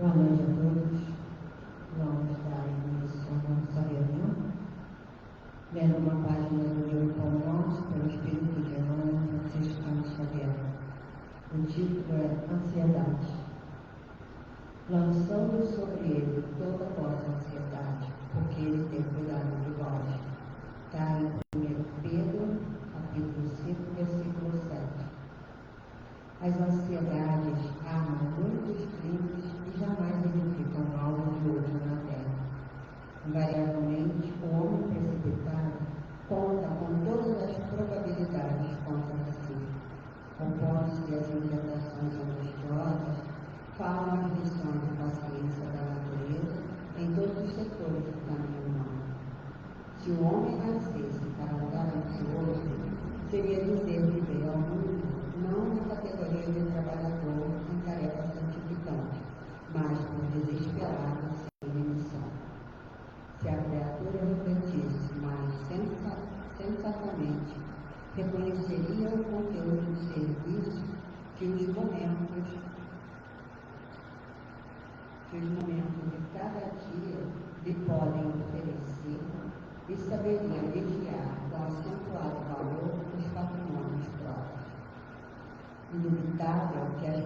Boa noite a todos. Vamos dar início à nossa reunião, lendo uma página do livro Pão Nosso pelo Espírito de Emmanuel Franciscano Xavier. O título é Ansiedade. Lançando sobre ele toda a vossa ansiedade, porque ele tem cuidado de vós. Está em 1 Pedro, capítulo 5, versículo 7. As ansiedades armam muitos crimes e jamais edificam algo de outro na terra. Invariavelmente, o homem precipitado conta com todas as probabilidades contra si. Opondo-se às inquietações angustiosas, falam as lições de paciência da natureza em todos os setores do caminho humano. Se o homem nascesse para andar ansioso, seria dizer que veio ao mundo não na categoria de trabalhador em tarefa santificante, mas por desesperado sem remissão. Se a criatura refletisse mais sensatamente, reconheceria o conteúdo do serviço que os momentos de cada dia lhe podem oferecer e saberia vigiar com acentuado valor os patrimônios próprios. Inevitável que as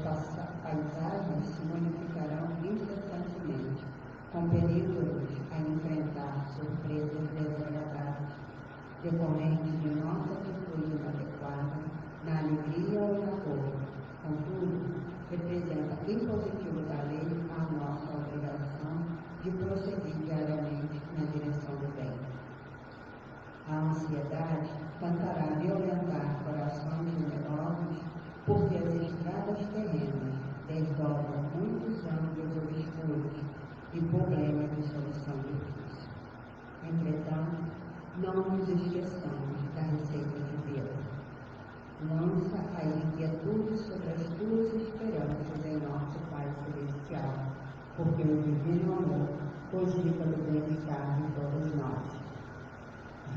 paisagens se modificarão incessantemente, compelindo-nos a enfrentar surpresas desagradáveis, decorrentes de nossa atitude inadequada, na alegria ou na dor. Contudo, representa impositivo da lei a nossa obrigação de prosseguir diariamente na direção do bem. A ansiedade tentará violentar corações generosos, porque as estradas terrenas desdobram muitos ângulos obscuros e problemas de solução difícil. Entretanto, não nos esqueçamos da receita de Deus. Lança as inquietudes sobre as tuas esperanças em nosso Pai Celestial, porque o divino amor cogita do bem-estar de todos nós.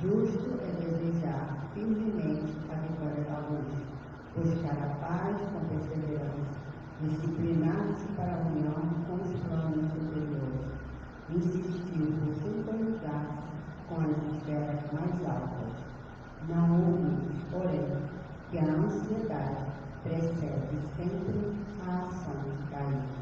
Justo é desejar firmemente a vitória da luz, buscar a paz com perseverança, disciplinar-se para a união com os planos superiores, insistir por sintonizar-se com as esferas mais altas. Não ouvimos, porém, que a ansiedade precede sempre a ação da ira.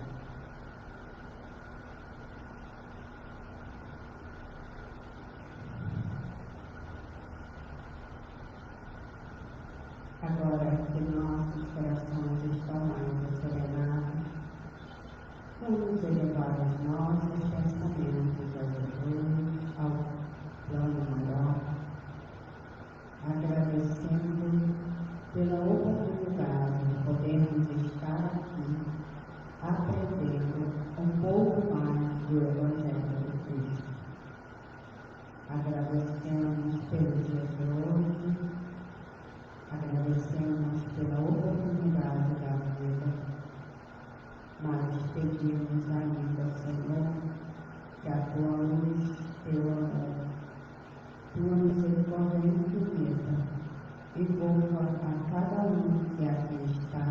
Agora que nossos corações estão mais serenados, vamos elevar os nossos pensamentos a Jesus, ao plano maior, agradecendo pela oportunidade de podermos estar aqui, aprendendo um pouco mais do Evangelho de Cristo. Agradecemos pelo dia de hoje, agradecemos pela oportunidade da vida, mas pedimos ainda, Senhor, que a tua luz, teu amor, tua misericórdia infinita, envolva a cada um que aqui está,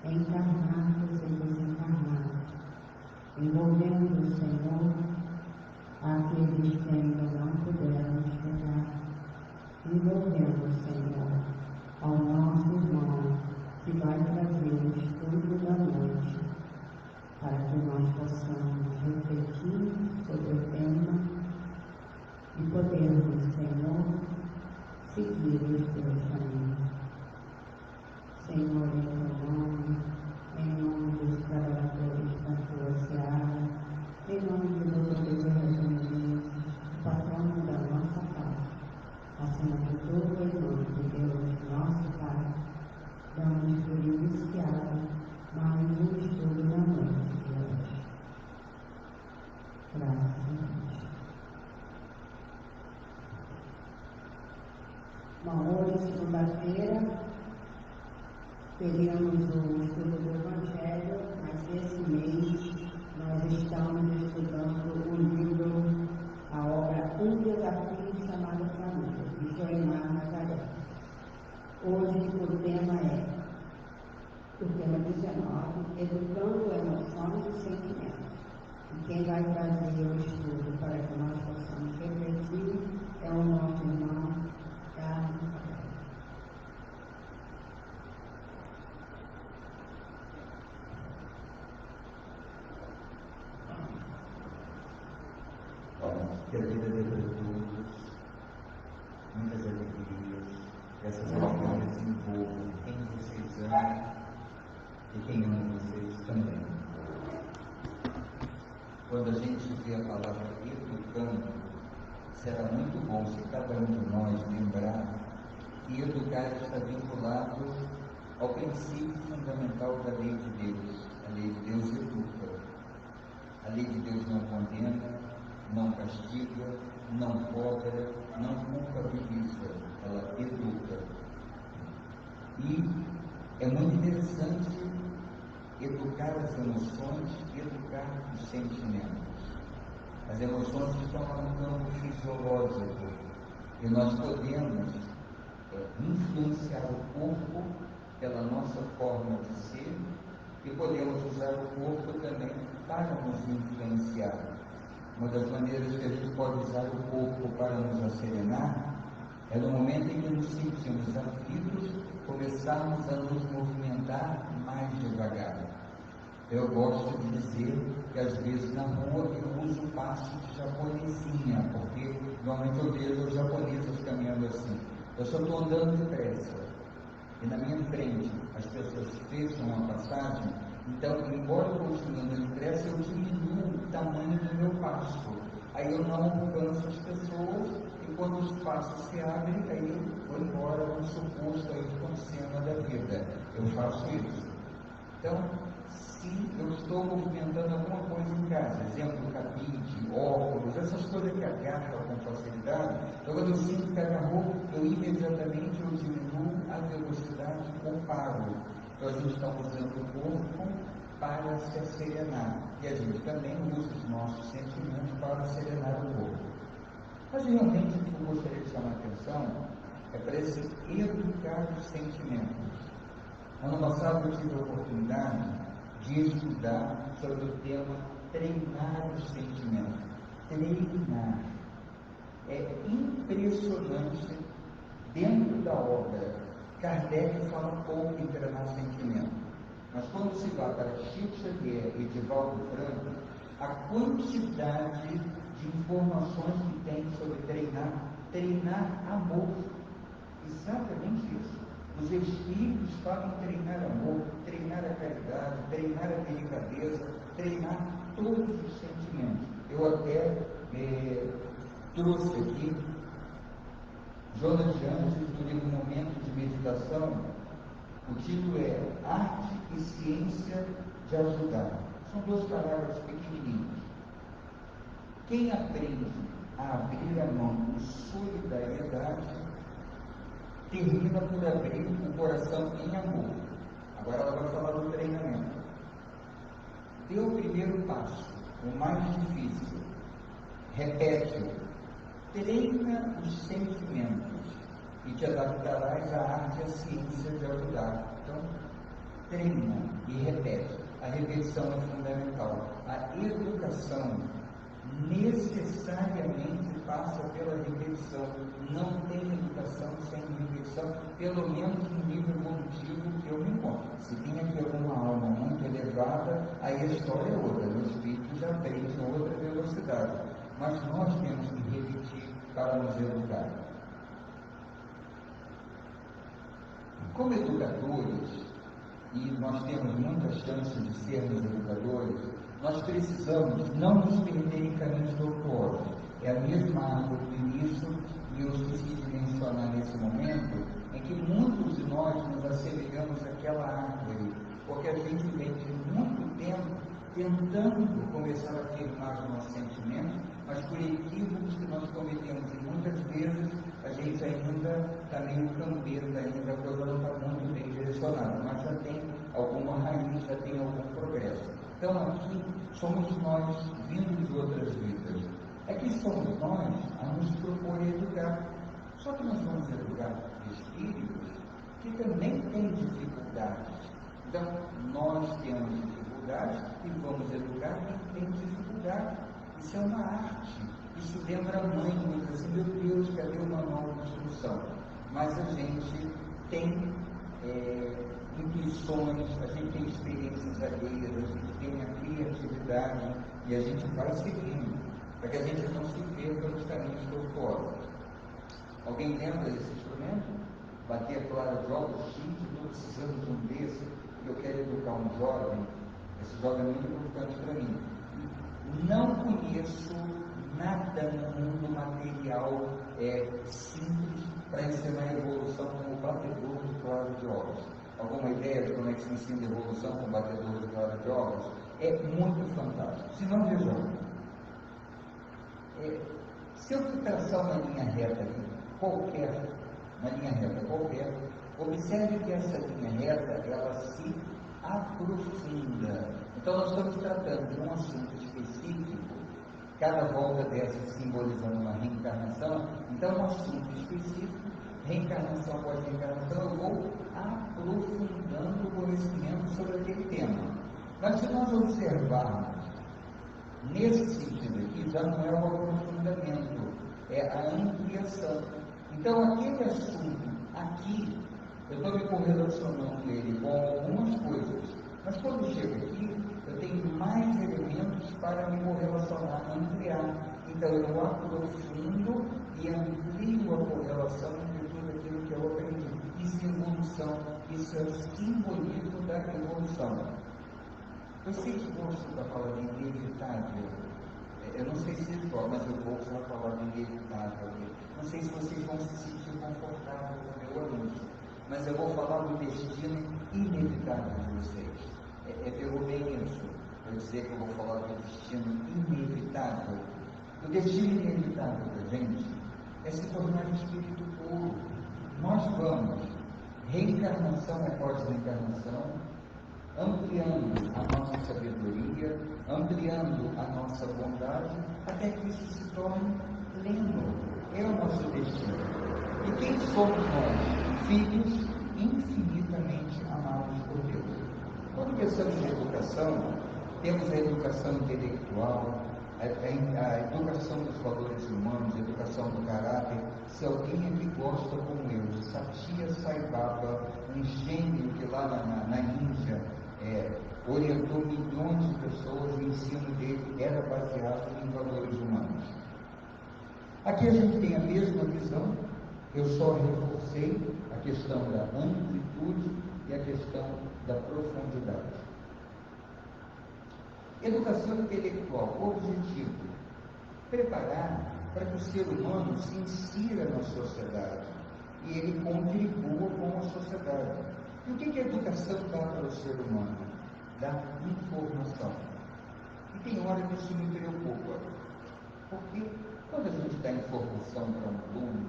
encarnados e desencarnados, envolvendo, Senhor, aqueles que ainda não puderam chegar, envolvendo, Senhor, ao nosso irmão que vai trazer o estudo da noite, para que nós possamos refletir sobre o tema e podermos, Senhor, seguir os teus caminhos. Senhor, em teu nome, em nome dos trabalhadores da tua seara, em nome do Dr. Jesus, patrono da nossa casa, acima de tudo, em nome de Deus, nosso Pai, damos por iniciado mais um estudo na noite de hoje. Graças a Deus. Bom, hoje, segunda-feira, teríamos o estudo do Evangelho, mas esse mês nós estamos estudando o livro, a obra Um Desafio Chamado Família, de Joemar Nazaré. Hoje o tema é, o tema 19, Educando Emoções e Sentimentos. E quem vai trazer o estudo para que nós possamos refletir é o nosso irmão Carlos Rafael. Que a vida dê para todos muitas alegrias, essas alegrias envolvam quem vocês amam e quem ama vocês também. Quando a gente vê a palavra educando, será muito bom se cada um de nós lembrar que educar está vinculado ao princípio fundamental da lei de Deus. A lei de Deus educa. A lei de Deus não condena, não castiga, não cobra, não culpabiliza, ela educa. E é muito interessante educar as emoções, educar os sentimentos. As emoções estão lá no campo fisiológico e nós podemos influenciar o corpo pela nossa forma de ser e podemos usar o corpo também para nos influenciar. Uma das maneiras que a gente pode usar o corpo para nos acerenar é no momento em que nos sentimos aflitos, começarmos a nos movimentar mais devagar. Eu gosto de dizer que às vezes na rua eu uso o passo de japonesinha, porque normalmente eu vejo os japoneses caminhando assim. Eu só estou andando depressa e na minha frente as pessoas fecham a passagem. Então, embora eu continue andando depressa, eu diminuo o tamanho do meu passo. Aí eu não alcanço as pessoas e quando os passos se abrem, aí eu vou embora no suposto aí de cena da vida. Eu faço isso. Então, se eu estou movimentando alguma coisa em casa, exemplo, cabide, óculos, essas coisas que agarram com facilidade, então quando eu sinto que agarrou, eu imediatamente diminuo a velocidade ou paro. Então a gente está usando o corpo para se acerenar. E a gente também usa os nossos sentimentos para acerenar o corpo. Mas realmente o que eu gostaria de chamar a atenção é para esse educar os sentimentos. Ano passado eu tive a oportunidade de estudar sobre o tema treinar os sentimentos. Treinar. É impressionante dentro da obra. Kardec fala pouco em treinar sentimento, mas quando se vai para Chico Xavier e Divaldo Franco, a quantidade de informações que tem sobre treinar amor, exatamente isso. Os espíritos falam em treinar amor, treinar a caridade, treinar a delicadeza, treinar todos os sentimentos. Eu até trouxe aqui Jonas de Anjos, do livro Momento de Meditação. O título é Arte e Ciência de Ajudar. São 2 parágrafos pequenininhos. Quem aprende a abrir a mão com solidariedade termina por abrir o coração em amor. Agora ela vai falar do treinamento. Dê o primeiro passo, o mais difícil. Repete-o. Treina os sentimentos e te adaptarás à arte e à ciência de ajudar. Então, treina e repete. A repetição é fundamental. A educação necessariamente passa pela repetição. Não tem educação sem repetição, pelo menos no nível evolutivo que eu me encontro. Se tem aqui alguma alma muito elevada, aí a história é outra. O espírito já aprende em outra velocidade. Mas nós temos que repetir para nos educar. Como educadores, e nós temos muitas chances de sermos educadores, nós precisamos não nos perder em caminhos tortuosos. É a mesma árvore do início, e eu esqueci de mencionar nesse momento, em que muitos de nós nos assemelhamos àquela árvore, porque a gente vem de muito tempo tentando começar a afirmar os nossos sentimentos, mas por equívocos que nós cometemos, e muitas vezes a gente ainda está meio cambeiro, ainda a coisa não está muito bem direcionada, mas já tem alguma raiz, já tem algum progresso. Então aqui somos nós vindo de outras vidas. Aqui somos nós a nos propor educar. Só que nós vamos educar espíritos que também têm dificuldades. Então nós temos dificuldades dificuldades e vamos educar quem tem dificuldade. Isso é uma arte. Isso lembra a mãe, muito assim, meu Deus, cadê o manual de instrução? Mas a gente tem intuições, a gente tem experiências alheias, a gente tem a criatividade e a gente vai seguindo, para que a gente não se perca nos caminhos tortuosos. Alguém lembra desse instrumento? Bater a clara de ovos, gente, estou precisando de um desse, eu quero educar um jovem, esse jovem é muito importante para mim. Não conheço nada no mundo material simples para ensinar a evolução como o batedor de clara de ovos. Alguma ideia de como é que se ensina a evolução com o batedor de clara de ovos? É muito fantástico. Se não, vejam. Se eu traçar uma linha reta aqui, uma linha reta qualquer, observe que essa linha reta, ela se aprofunda. Então, nós estamos tratando de um assunto específico, cada volta dessa simbolizando uma reencarnação. Então, um assunto específico, reencarnação após reencarnação, eu vou aprofundando o conhecimento sobre aquele tema. Mas se nós observarmos, nesse sentido aqui, já não é o aprofundamento, é a ampliação. Então, aquele assunto aqui, eu estou me correlacionando ele com algumas coisas, mas quando eu chego aqui, eu tenho mais elementos para me correlacionar, ampliar. Então, eu aprofundo e amplio a correlação entre tudo aquilo que eu aprendi. Isso é evolução, isso é o simbolismo da evolução. Vocês gostam da palavra inevitável? Eu não sei se for, mas eu vou usar a palavra inevitável. Não sei se vocês vão se sentir confortáveis com o meu anúncio, mas eu vou falar do destino inevitável de vocês. Pegou bem isso, eu dizer que eu vou falar do destino inevitável. O destino inevitável da gente é se tornar espírito puro. Nós vamos, reencarnação após reencarnação, ampliando a nossa sabedoria, ampliando a nossa bondade, até que isso se torne pleno. É o nosso destino. E quem somos nós? Filhos infinitamente amados por Deus. Quando pensamos em educação, temos a educação intelectual, a educação dos valores humanos, a educação do caráter. Se alguém aqui gosta como eu, de Satya Sai Baba, um gênio que lá na Índia orientou milhões de pessoas, o ensino dele era baseado em valores humanos. Aqui a gente tem a mesma visão, eu só reforcei a questão da amplitude e a questão da profundidade. Educação intelectual, objetivo: preparar para que o ser humano se insira na sociedade e ele contribua com a sociedade. E o que a educação dá para o ser humano? Dá informação. E tem hora que isso me preocupa, porque quando a gente dá informação para um aluno,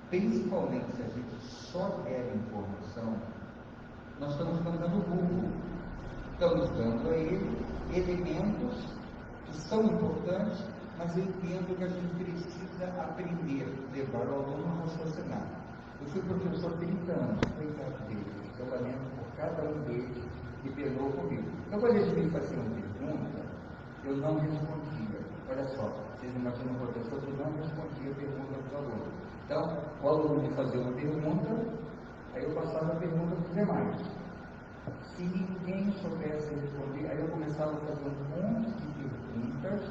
principalmente se a gente só der informação, nós estamos mandando burro. Estamos dando a ele elementos que são importantes, mas eu entendo que a gente precisa aprender, levar o aluno a raciocinar. Eu fui professor 30 anos, coitado deles, eu lamento por cada um deles que penou comigo. Então, quando eles me faziam pergunta, eu não respondia. Olha só, vocês imaginam o professor que não respondia a pergunta dos alunos. Então, o aluno me fazia uma pergunta, aí eu passava a pergunta para os demais. Se ninguém soubesse responder, aí eu começava a fazer um monte de perguntas,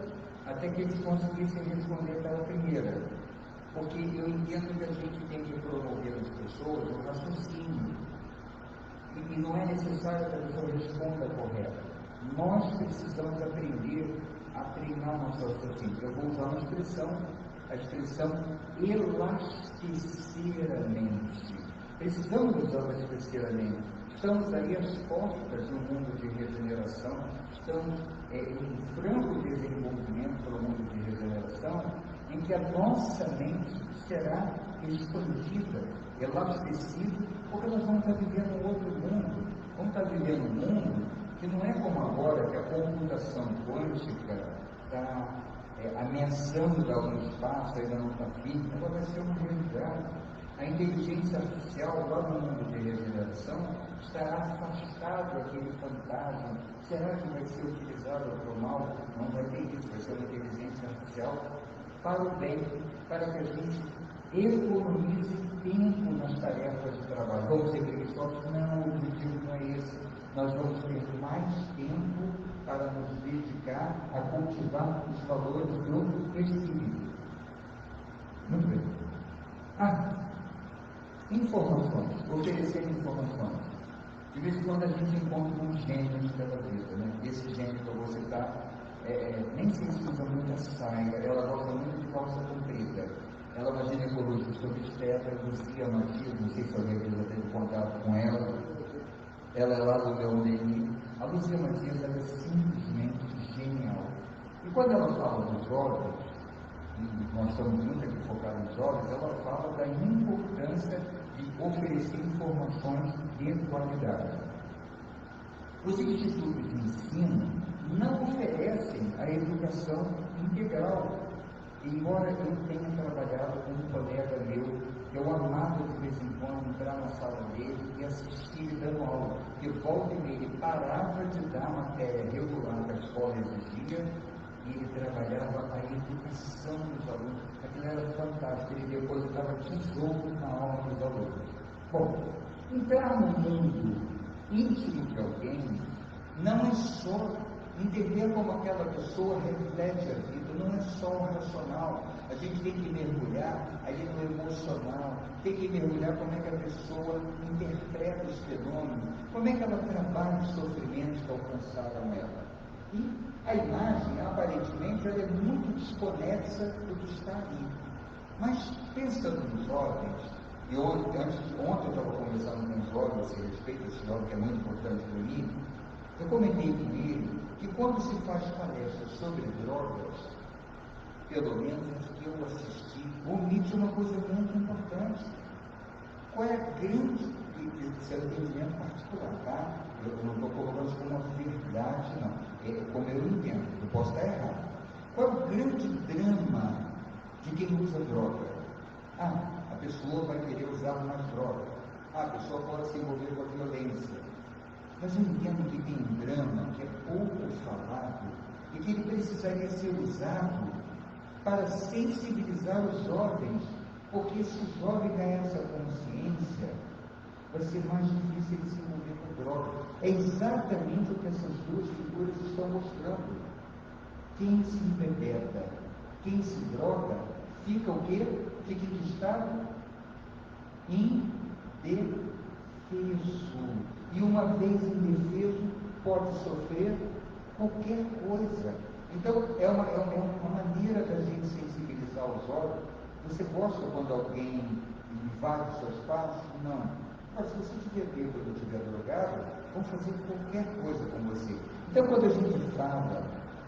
até que eles conseguissem responder pela primeira. Porque eu entendo que a gente tem que promover as pessoas o raciocínio. E não é necessário que a pessoa responda correta. Nós precisamos aprender a treinar nosso raciocínio. Eu vou usar a expressão elasticeiramente. Precisamos usar elasticeiramente. Estamos aí às portas de um mundo de regeneração, estamos em franco desenvolvimento pelo mundo de regeneração, em que a nossa mente será expandida, elastecida, porque nós vamos estar vivendo um outro mundo. Vamos estar vivendo um mundo que não é como agora, que a computação quântica está ameaçando dar um espaço, ainda não está firme, ela vai ser uma realidade. A inteligência artificial, lá no mundo de regeneração, estará afastado aquele fantasma. Será que vai ser utilizado para o mal? Não vai ter isso, vai ser uma inteligência artificial para o bem, para que a gente economize tempo nas tarefas de trabalho. Vamos ser preguiçosos? Não, o objetivo não é esse. Nós vamos ter mais tempo para nos dedicar a cultivar os valores do espírito. Muito bem. Informações, oferecer informações. De vez em quando a gente encontra um gênio pela vida, né? Esse gênio que eu vou citar, nem sei se usa muita saia, ela gosta muito de calça comprida. Ela é uma ginecologista obstetra, Luzia Matias, não sei se alguém já teve contato com ela. Ela é lá do meu UNI. A Luzia Matias é simplesmente genial. E quando ela fala dos jovens, e nós estamos muito aqui focados nos jovens, ela fala da importância de oferecer informações de qualidade. Os institutos de ensino não oferecem a educação integral. Embora eu tenha trabalhado com um colega meu, eu amava de vez em quando entrar na sala dele e assistir ele dando aula, porque volta e meia ele parava de dar matéria regular que a escola exigia e ele trabalhava a educação dos alunos. Aquilo era fantástico, ele depois dava tesouro na alma dos alunos. Bom, entrar no mundo íntimo de alguém não é só entender como aquela pessoa reflete a vida, não é só o racional. A gente tem que mergulhar ali no emocional, tem que mergulhar como é que a pessoa interpreta os fenômenos, como é que ela trabalha os sofrimentos que alcançaram ela. E a imagem, aparentemente, ela é muito desconexa do que está ali. Mas, pensando nos jovens, e ontem eu estava conversando com os jovens a respeito desse jovem que é muito importante para mim, eu comentei com ele que quando se faz palestra sobre drogas, pelo menos as que eu assisti, omite uma coisa muito importante. Qual é a grande, seu entendimento particular, tá? Eu não estou colocando isso como uma verdade, não. É como eu entendo, eu posso estar errado. Qual é o grande drama de quem usa droga? A pessoa vai querer usar mais droga. A pessoa pode se envolver com a violência. Mas eu entendo que tem um drama que é pouco falado e que ele precisaria ser usado para sensibilizar os jovens, porque se o jovem ganhar essa consciência, vai ser mais difícil ele se envolver com droga. É exatamente o que essas duas figuras estão mostrando. Quem se embebeda, quem se droga, fica o quê? Fica em estado indefeso. E uma vez indefeso, pode sofrer qualquer coisa. Então, é uma maneira da gente sensibilizar os jovens. Você gosta quando alguém invade o seu espaço? Não. Mas se você estiver bêbado ou estiver drogado, vão fazer qualquer coisa com você. Então, quando a gente fala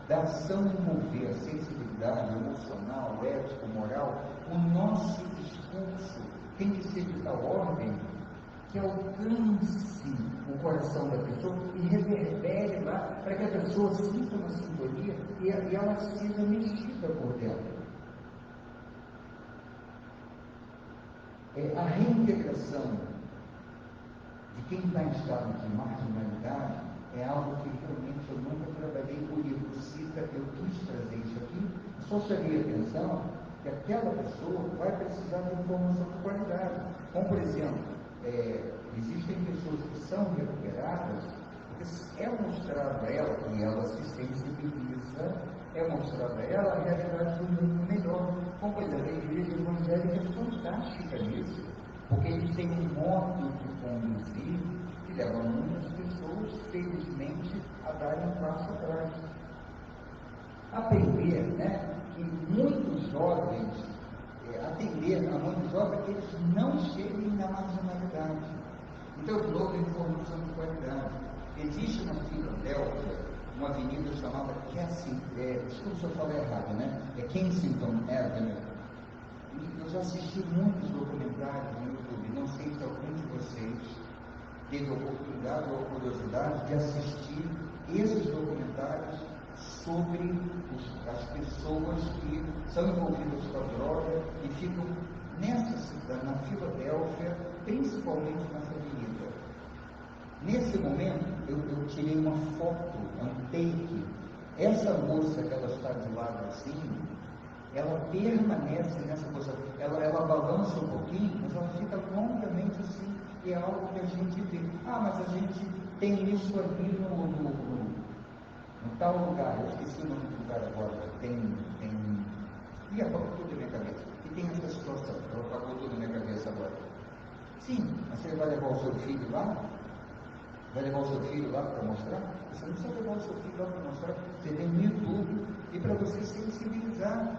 da ação envolver a sensibilidade emocional, ética, moral, o nosso discurso tem que ser de tal ordem que alcance o coração da pessoa e reverbere lá para que a pessoa sinta uma sintonia e ela seja mexida por dentro. A reintegração de quem está em estado de marginalidade é algo que realmente eu nunca trabalhei. O livro cita, eu quis trazer isso aqui, só chamei a atenção que aquela pessoa vai precisar de informação de qualidade. Como, por exemplo, existem pessoas que são recuperadas, porque é mostrado a ela, e ela se sensibiliza, é mostrado a ela a realidade do mundo melhor. Como, por exemplo, a igreja evangélica é fantástica nisso, porque eles têm um modo de conduzir que leva muitas pessoas, felizmente, a darem um passo atrás. Aprender, né? E muitos jovens, atender a muitos jovens que eles não cheguem na marginalidade. Então, eu dou informação de qualidade. Existe na Filadélfia uma avenida chamada desculpa se eu falar errado, né? É Kensington Avenue. E eu já assisti muitos documentários no YouTube. Não sei se algum de vocês teve a oportunidade ou a curiosidade de assistir esses documentários sobre as pessoas que são envolvidas com a droga e ficam nessa cidade, na Filadélfia, foto, é um take. Essa moça que ela está de lado assim, ela permanece nessa posição, ela balança um pouquinho, mas ela fica longamente assim, e é algo que a gente vê. Ah, mas a gente tem isso ali no tal lugar, eu esqueci o nome do lugar agora, e apagou tudo na minha cabeça, e tem essa situação, apagou tudo na minha cabeça agora. Sim, mas você vai levar o seu filho lá? Vai levar o seu filho lá para mostrar? Você não precisa levar o seu filho lá para mostrar, você tem no YouTube, e para você sensibilizar.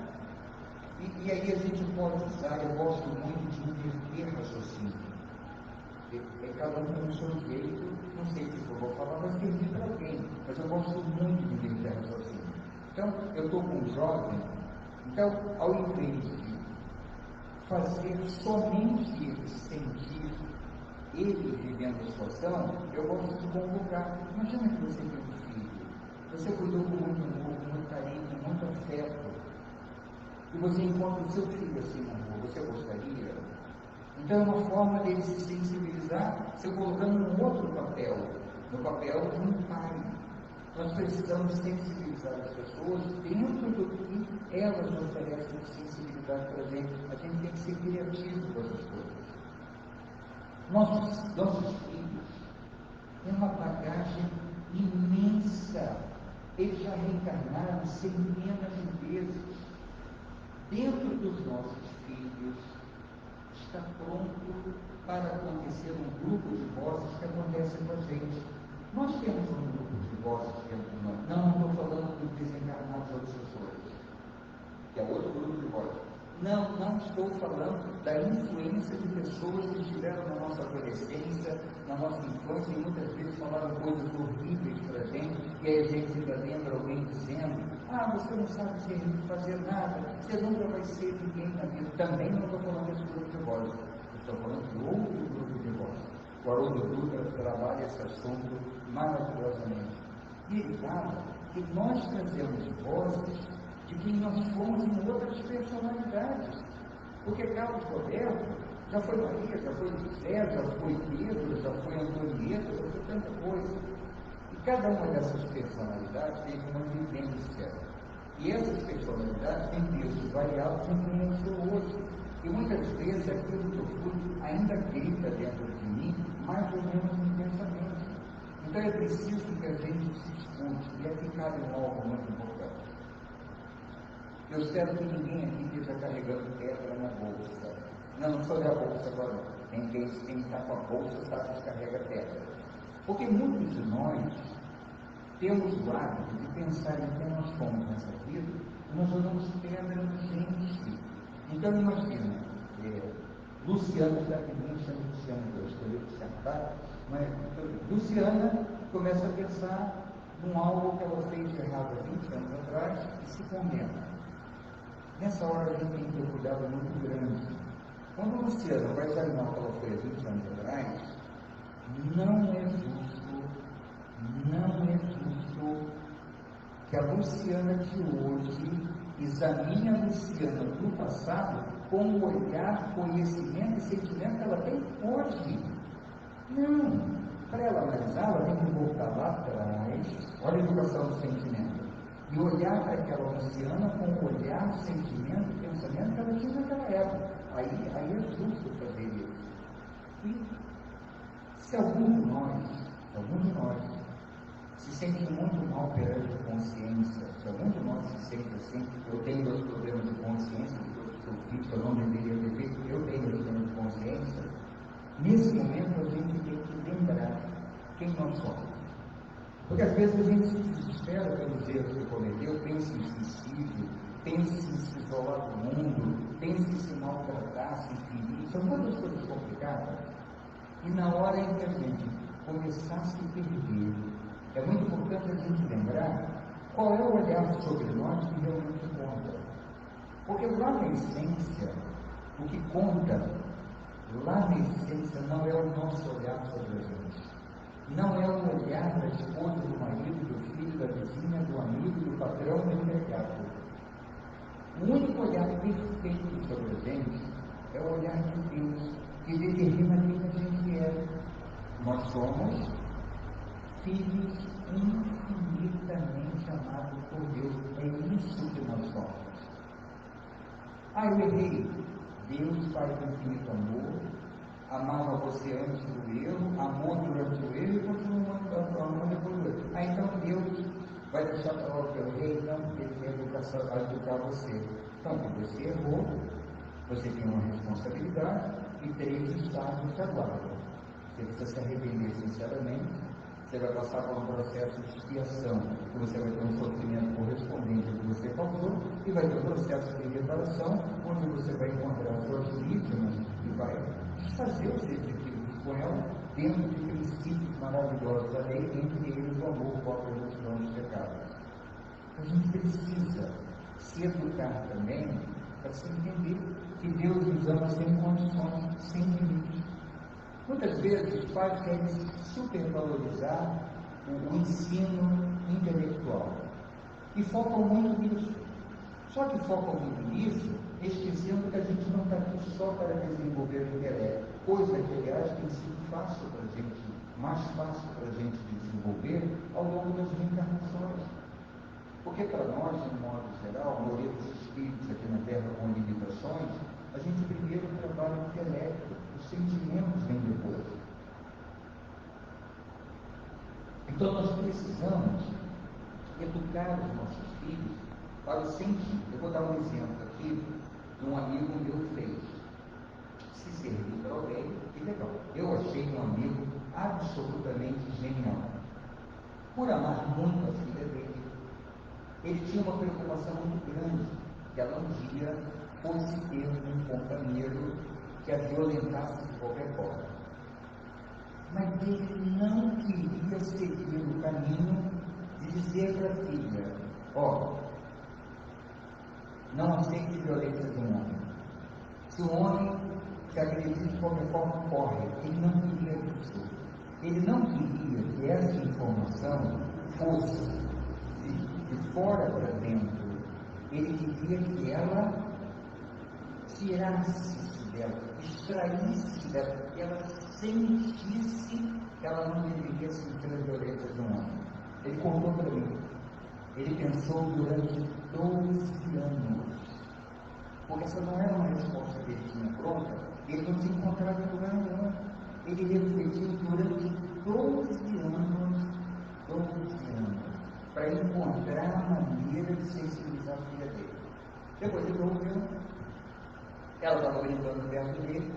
E aí a gente pode usar, eu gosto muito de inverter raciocínio. Cada um tem o seu jeito, não sei se eu vou falar, mas servir para alguém. Mas eu gosto muito de inverter raciocínio. Então, eu estou com um jovem, então, ao invés de fazer somente ele sentir ele vivendo a situação, eu gosto de convocar. Imagina que você tem um filho, você cuidou com muito amor, com muito carinho, com muito afeto, e você encontra o seu filho assim na rua, você gostaria? Então é uma forma dele se sensibilizar, se colocando num outro papel, no papel de um pai. Nós precisamos sensibilizar as pessoas dentro do que elas oferecem de sensibilidade para a gente. A gente tem que ser criativo com essas coisas. Nossos filhos têm uma bagagem imensa. Eles já reencarnaram centenas de vezes. Dentro dos nossos filhos está pronto para acontecer um grupo de vozes que acontece com a gente. Nós temos um grupo de vozes dentro de nós. Não estou falando do desencarnados obsessores, que é outro grupo de vozes. Não estou falando da influência de pessoas que estiveram na nossa adolescência, na nossa infância, e muitas vezes falaram coisas horríveis para a gente, e aí a gente ainda lembra alguém dizendo: ah, você não sabe fazer nada, você nunca vai ser ninguém na vida. Também não estou falando desse grupo de vozes, estou falando de outro grupo de vozes. O Haroldo Dutra trabalha esse assunto maravilhosamente. E ele fala que nós trazemos vozes de quem nós fomos em outras personalidades. Porque Carlos Roberto já foi Maria, já foi José, já foi Pedro, já foi Antonieta, já foi tanta coisa. E cada uma dessas personalidades teve uma vivência. E essas personalidades têm textos variados em quem eu sou hoje. E muitas vezes aquilo que eu fui ainda grita dentro de mim, mais ou menos intensamente. Então é preciso que a gente se escute, e aqui cabe algo muito importante. Eu espero que ninguém aqui esteja carregando pedra na bolsa. Não sobre a bolsa agora não. Quem está com a bolsa sabe que carrega pedra. Porque muitos de nós temos o hábito de pensar em quem nós fomos nessa vida, e nós jogamos pedra no gente. Então imagina, Luciana, da menina chama Luciana, eu escolhi Luciana, tá? Mas Luciana começa a pensar num algo que ela fez de errado há 20 anos atrás e se condena. Nessa hora a gente tem que ter um cuidado muito grande. Quando Luciana vai examinar o que ela fez há 20 anos atrás, não é justo que a Luciana de hoje examine a Luciana do passado com o olhar, conhecimento e sentimento que ela tem hoje. Não. Para ela analisar, ela tem que voltar lá atrás, olha a educação do sentimento, e olhar para aquela Luciana com o olhar, sentimento e pensamento que ela tinha naquela época. Aí é justo fazer isso. E se algum de nós se sente muito mal perante a consciência, se algum de nós se sente assim, eu tenho dois problemas de consciência, depois que eu fiz, eu não deveria ter feito, eu tenho problemas de consciência, nesse momento a gente tem que lembrar quem nós somos. Porque às vezes a gente se desespera pelos erros que cometeu, pensa em suicídio, pensa em se isolar do mundo, pensa em se maltratar, se ferir, são todas coisas complicadas. E na hora em que a gente começar a se perder, é muito importante a gente lembrar qual é o olhar sobre nós que realmente conta. Porque lá na essência, o que conta, lá na essência, não é o nosso olhar sobre a gente. Não é o olhar da esposa, do marido, do filho, da vizinha, do amigo, do patrão, do empregado. O único olhar perfeito sobre a gente é o olhar de Deus, que determina quem a gente é. Nós somos filhos amados por Deus. É isso que nós somos. Eu errei. Deus, Pai do infinito amor, amava você antes do erro, amou durante o erro e continua amando depois do erro. Então Deus vai deixar para lá que eu errei? Não, porque Ele quer educar você. Então, quando você errou, você tem uma responsabilidade e 3 estágios que aguardam. Você precisa se arrepender sinceramente, você vai passar por um processo de expiação, que você vai ter um sofrimento correspondente ao que você causou, e vai ter um processo de reparação, onde você vai encontrar suas vítimas e vai desfazer os desequilíbrios com ela, dentro de princípios maravilhosos da lei, entre eles o amor, o a redução dos pecados. A gente precisa se educar também para se entender que Deus nos ama sem condições, sem limites. Muitas vezes os pais querem supervalorizar o ensino intelectual e focam muito nisso. Só que focam muito nisso, esquecendo que a gente não está aqui só para desenvolver o intelecto, coisa que, aliás, tem sido fácil para a gente, mais fácil para a gente desenvolver ao longo das reencarnações. Porque para nós, de um modo geral, a maioria dos espíritos aqui na Terra com limitações, a gente primeiro trabalha o intelecto, os sentimentos vêm depois. Então nós precisamos educar os nossos filhos para o sentido. Eu vou dar um exemplo aqui de um amigo meu fez. Se servir para alguém, que legal. Eu achei um amigo absolutamente genial. Por amar muito a filha dele, ele tinha uma preocupação muito grande, que ela um dia fosse ter um companheiro que a violentasse de qualquer forma. Mas ele não queria seguir o caminho de dizer para a filha: não aceite violência de um homem. Se o homem se agredir de qualquer forma, corre. Ele não queria isso. Ele não queria que essa informação fosse de fora para dentro. Ele queria que ela tirasse dela, extraísse dela, que ela sentisse que ela não deveria sentir a violência de um homem. Ele contou para mim. Ele pensou durante 12 anos. Porque essa não era uma resposta que ele tinha pronta, ele não tinha encontrado em lugar nenhum. Ele refletiu durante 12 anos, para encontrar a maneira de sensibilizar a filha dele. Depois ele ouviu, ela estava brincando perto dele,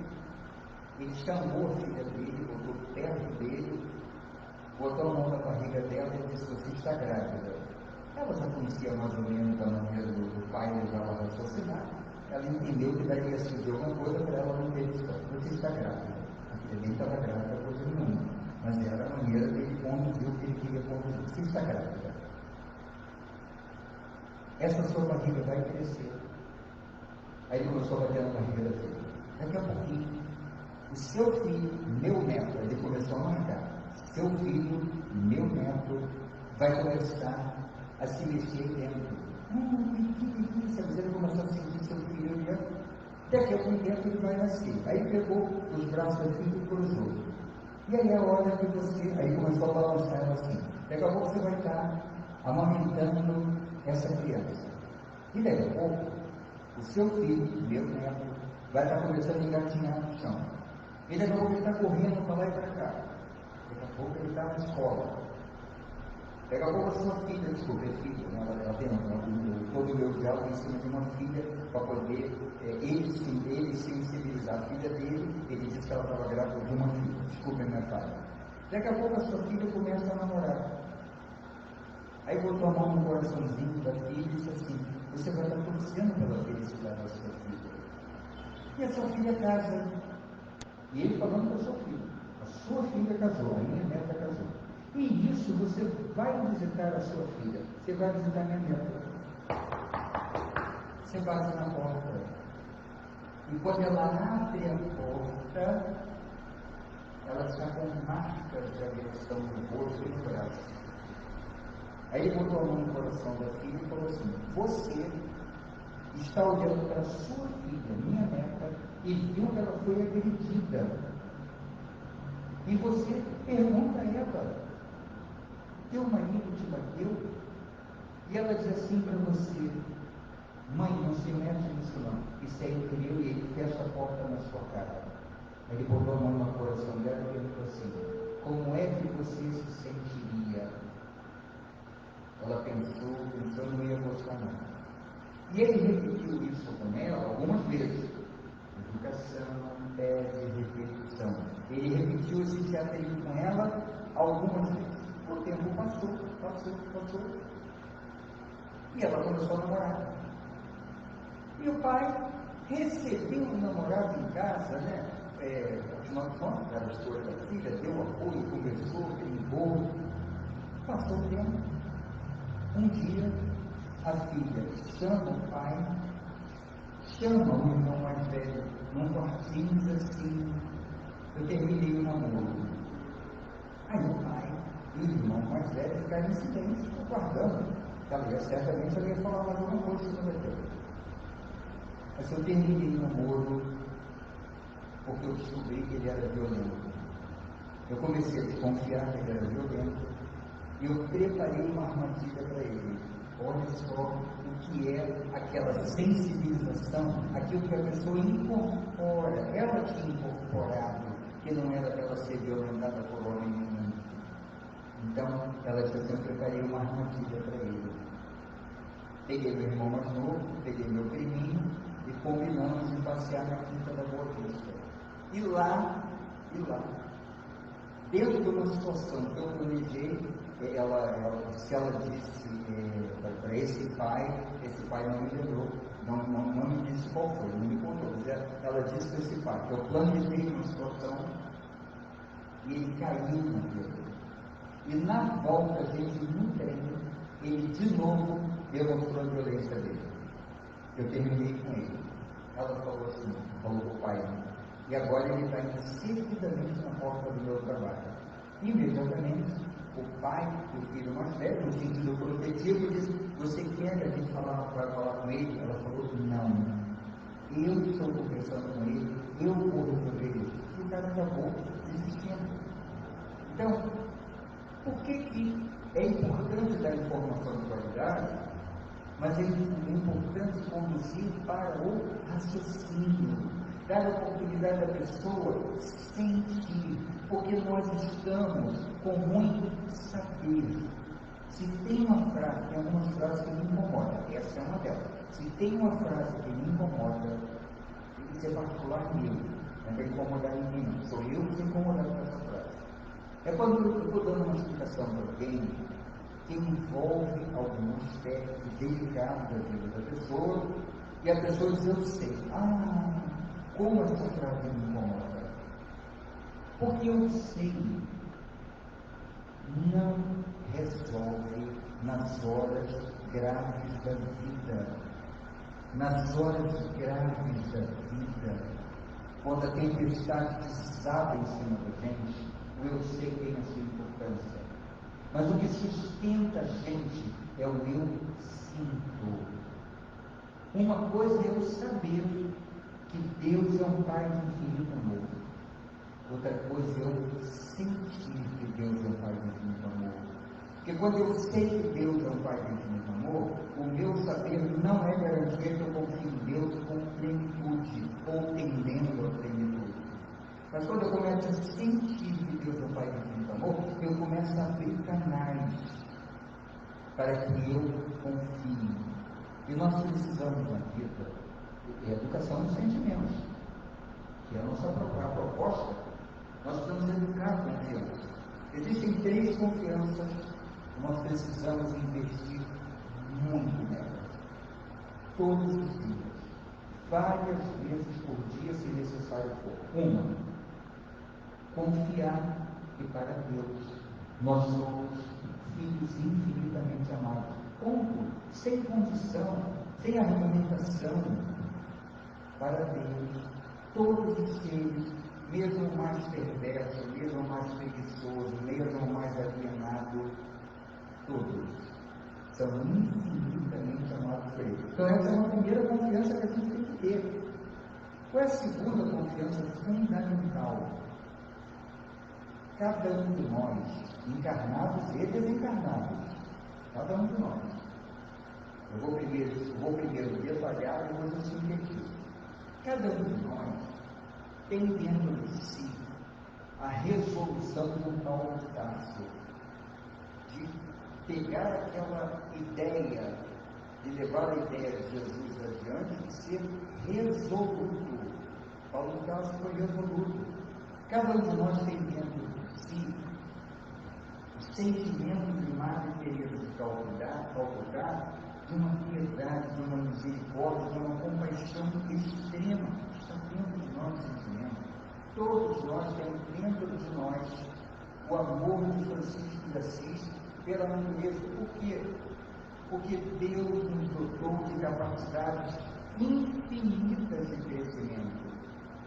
ele chamou a filha dele, botou perto dele, botou a mão na barriga dela e disse: você está grávida. Ela já conhecia mais ou menos a maneira do pai levar ela raciocinar. Ela entendeu que daria surgir alguma coisa para ela não ter história. Você está grávida. A filha dele estava grávida, coisa nenhuma. Mas era a maneira dele conduzir o que ele queria conduzir. Você está grávida. Essa sua barriga vai crescer. Aí ele começou a bater na barriga da filha. Daqui a pouquinho, o seu filho, meu neto, ele começou a marcar. Seu filho, meu neto, vai começar a se mexer dentro. Que delícia, mas ele começou a sentir seu filho dentro. Daqui a pouco tempo ele vai nascer. Aí pegou os braços da filha e cruzou. E aí a hora que você, aí começou a balançar ela assim. Daqui a pouco você vai estar amamentando essa criança. E daqui a pouco, o seu filho, meu neto, vai estar começando a engatinhar no chão. E daqui a pouco ele está correndo para lá e para cá. Daqui a pouco ele está na escola. Daqui a pouco a sua filha, desculpa, é filha, ela tem todo o meu diálogo em cima de uma filha, para poder ele sensibilizar a filha dele. Ele disse que ela estava grávida de uma filha, desculpa a minha falha. Daqui a pouco a sua filha começa a namorar. Aí botou a mão no coraçãozinho da filha e disse assim: você vai estar torcendo pela felicidade da sua filha. E a sua filha casa. E ele falando para a sua filha: a sua filha casou, a minha neta casou. E isso você vai visitar a sua filha, você vai visitar a minha neta. Você bate na porta. E quando ela abre a porta, ela está com marcas de agressão no rosto e no braço. Aí ele botou a mão no coração da filha e falou assim: você está olhando para a sua filha, minha neta, e viu que ela foi agredida. E você pergunta a ela: teu marido te bateu? E ela diz assim para você: mãe, não se mete nisso não, isso é entre eu e ele, fecha a porta na sua cara. Ele botou a mão no coração dela e perguntou assim: como é que você se sentiria? Ela pensou, não ia gostar não. E ele repetiu isso com ela algumas vezes. Educação pede repetição. Ele repetiu esse teatrinho com ela algumas vezes. O tempo passou. E ela começou a namorar. E o pai recebeu o namorado em casa, né? Afinal de contas, era a esposa da filha, deu apoio, conversou, brincou. Passou o tempo. Um dia, a filha chama o pai, chama o irmão mais velho, num quartinho, diz assim: eu terminei o namoro. Aí o pai e o irmão mais velho ficaram em silêncio, aguardando. Certamente ela ia falar mais alguma coisa sobre aquilo. Mas eu terminei o namoro porque eu descobri que ele era violento. Eu comecei a desconfiar que ele era violento e eu preparei uma armadilha para ele. Olha só o que é aquela sensibilização, aquilo que a pessoa incorpora. Ela tinha incorporado que não era para ela ser violentada por homem nenhum. Então, ela disse assim: eu preparei uma armadilha para ele. Peguei meu irmão mais novo, peguei meu priminho e combinamos de passear na Quinta da Boa Vista. E lá, dentro de uma situação que eu planejei, se ela disse para esse pai não me lembrou, não me disse qual foi, não me contou, mas ela disse para esse pai que eu planejei uma situação e ele caiu na vida. E na volta, gente, no trem, ele de novo demonstrou a violência dele. Eu terminei com ele. Ela falou assim, falou para o pai: e agora ele está indo seguidamente na porta do meu trabalho. Imediatamente, o pai e o filho mais velho, no sentido protetivo, disse: você quer que a gente vai falar com ele? Ela falou: não, eu estou conversando com ele, eu vou resolver isso. E o cara acabou desistindo. Então, por que é importante dar informação de qualidade, mas é importante conduzir para o raciocínio, dar a oportunidade da pessoa sentir, porque nós estamos com muito saber. Se tem uma frase, tem algumas frases que me incomodam, essa é uma delas. Se tem uma frase que me incomoda, tem que ser particular meu, não vai incomodar ninguém, não. Sou eu que sou incomodado com essa frase. É quando eu estou dando uma explicação para alguém que envolve algum aspecto delicado da vida da pessoa, e a pessoa diz: eu sei. Como essa frase me incomoda? Porque eu sei, não resolve nas horas graves da vida. Nas horas graves da vida, quando a tempestade desaba em cima da gente, eu sei que tem a sua importância. Mas o que sustenta a gente é o eu sinto. Uma coisa é eu saber que Deus é um Pai de infinito amor. Outra coisa é eu sentir que Deus é um Pai de infinito amor. Porque quando eu sei que Deus é um Pai de infinito amor, o meu saber não é garantia que eu confio em Deus com plenitude, ou tendendo a plenitude. Mas quando eu começo a sentir que Deus é um Pai de infinito amor, eu começo a abrir canais para que eu confie. E nós precisamos na vida de educação dos sentimentos, que é a nossa proposta. Nós precisamos educar a confiança. Existem 3 confianças que nós precisamos investir muito nelas. Todos os dias, várias vezes por dia, se necessário for. Uma, confiar que para Deus nós somos filhos infinitamente amados. Ponto. Sem condição, sem argumentação. Para Deus, todos os seres, mesmo o mais perverso, mesmo o mais preguiçoso, mesmo o mais alienado, todos são infinitamente amados por Ele. Então essa é uma primeira confiança que a gente tem que ter. Qual é a segunda confiança fundamental? Cada um de nós, encarnados e desencarnados, cada um de nós, Eu vou primeiro detalhar, depois eu sintetizo. Cada um de nós tem dentro de si a resolução do Paulo de Tarso, de pegar aquela ideia, de levar a ideia de Jesus adiante, de ser resoluto. Paulo de Tarso foi resoluto. Cada um de nós tem dentro de si o sentimento de Madre Teresa de Calcutá, de uma piedade, de uma misericórdia, de uma compaixão extrema. Está dentro de nós o sentimento. Todos nós temos dentro de nós o amor de Francisco de Assis pela natureza. Por quê? Porque Deus nos dotou de capacidades infinitas de crescimento.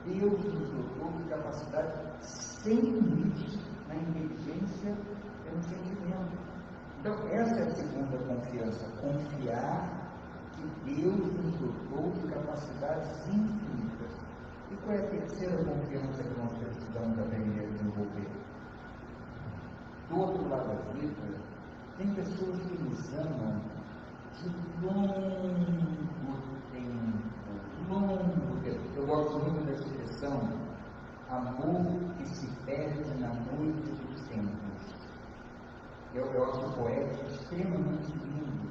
Deus nos dotou de capacidades sem limites na inteligência e no sentimento. Então, essa é a segunda confiança, confiar que Deus nos dotou de capacidades infinitas. E qual é a terceira confiança que nós precisamos aprender a desenvolver? Do outro lado da vida, tem pessoas que nos amam de longo tempo. Eu gosto muito da expressão amor que se perde na noite dos tempos. Eu acho o poético extremamente lindo.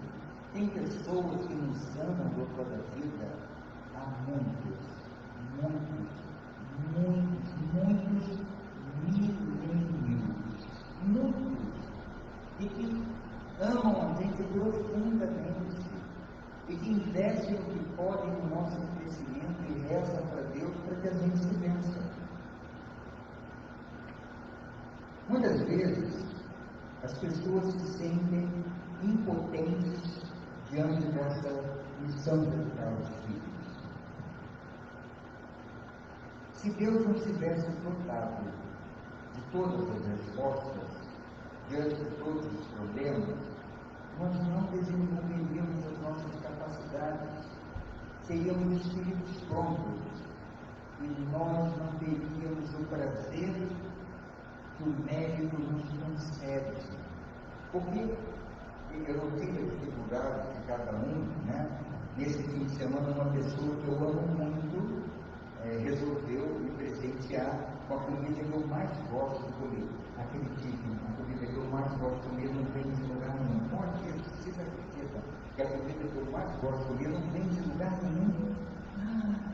Tem pessoas que nos amam do outro lado da vida há muitos milênios, e que amam a gente profundamente, e que investem o que podem no nosso crescimento e rezam para Deus para que a gente se vença. Muitas vezes, as pessoas se sentem impotentes diante dessa missão de educar os filhos. Se Deus não tivesse dotado de todas as respostas diante de todos os problemas, nós não desenvolveríamos as nossas capacidades, seríamos espíritos prontos e nós não teríamos o prazer que o mérito nos concede. Porque eu não sei a dificuldade de cada um, né? Nesse fim de semana, uma pessoa que eu amo muito resolveu me presentear com a comida que eu mais gosto de comer. Aquele tipo, a comida que eu mais gosto de comer não vem de lugar nenhum. Pode ser, vocês acreditam que a comida que eu mais gosto de comer não vem de lugar nenhum?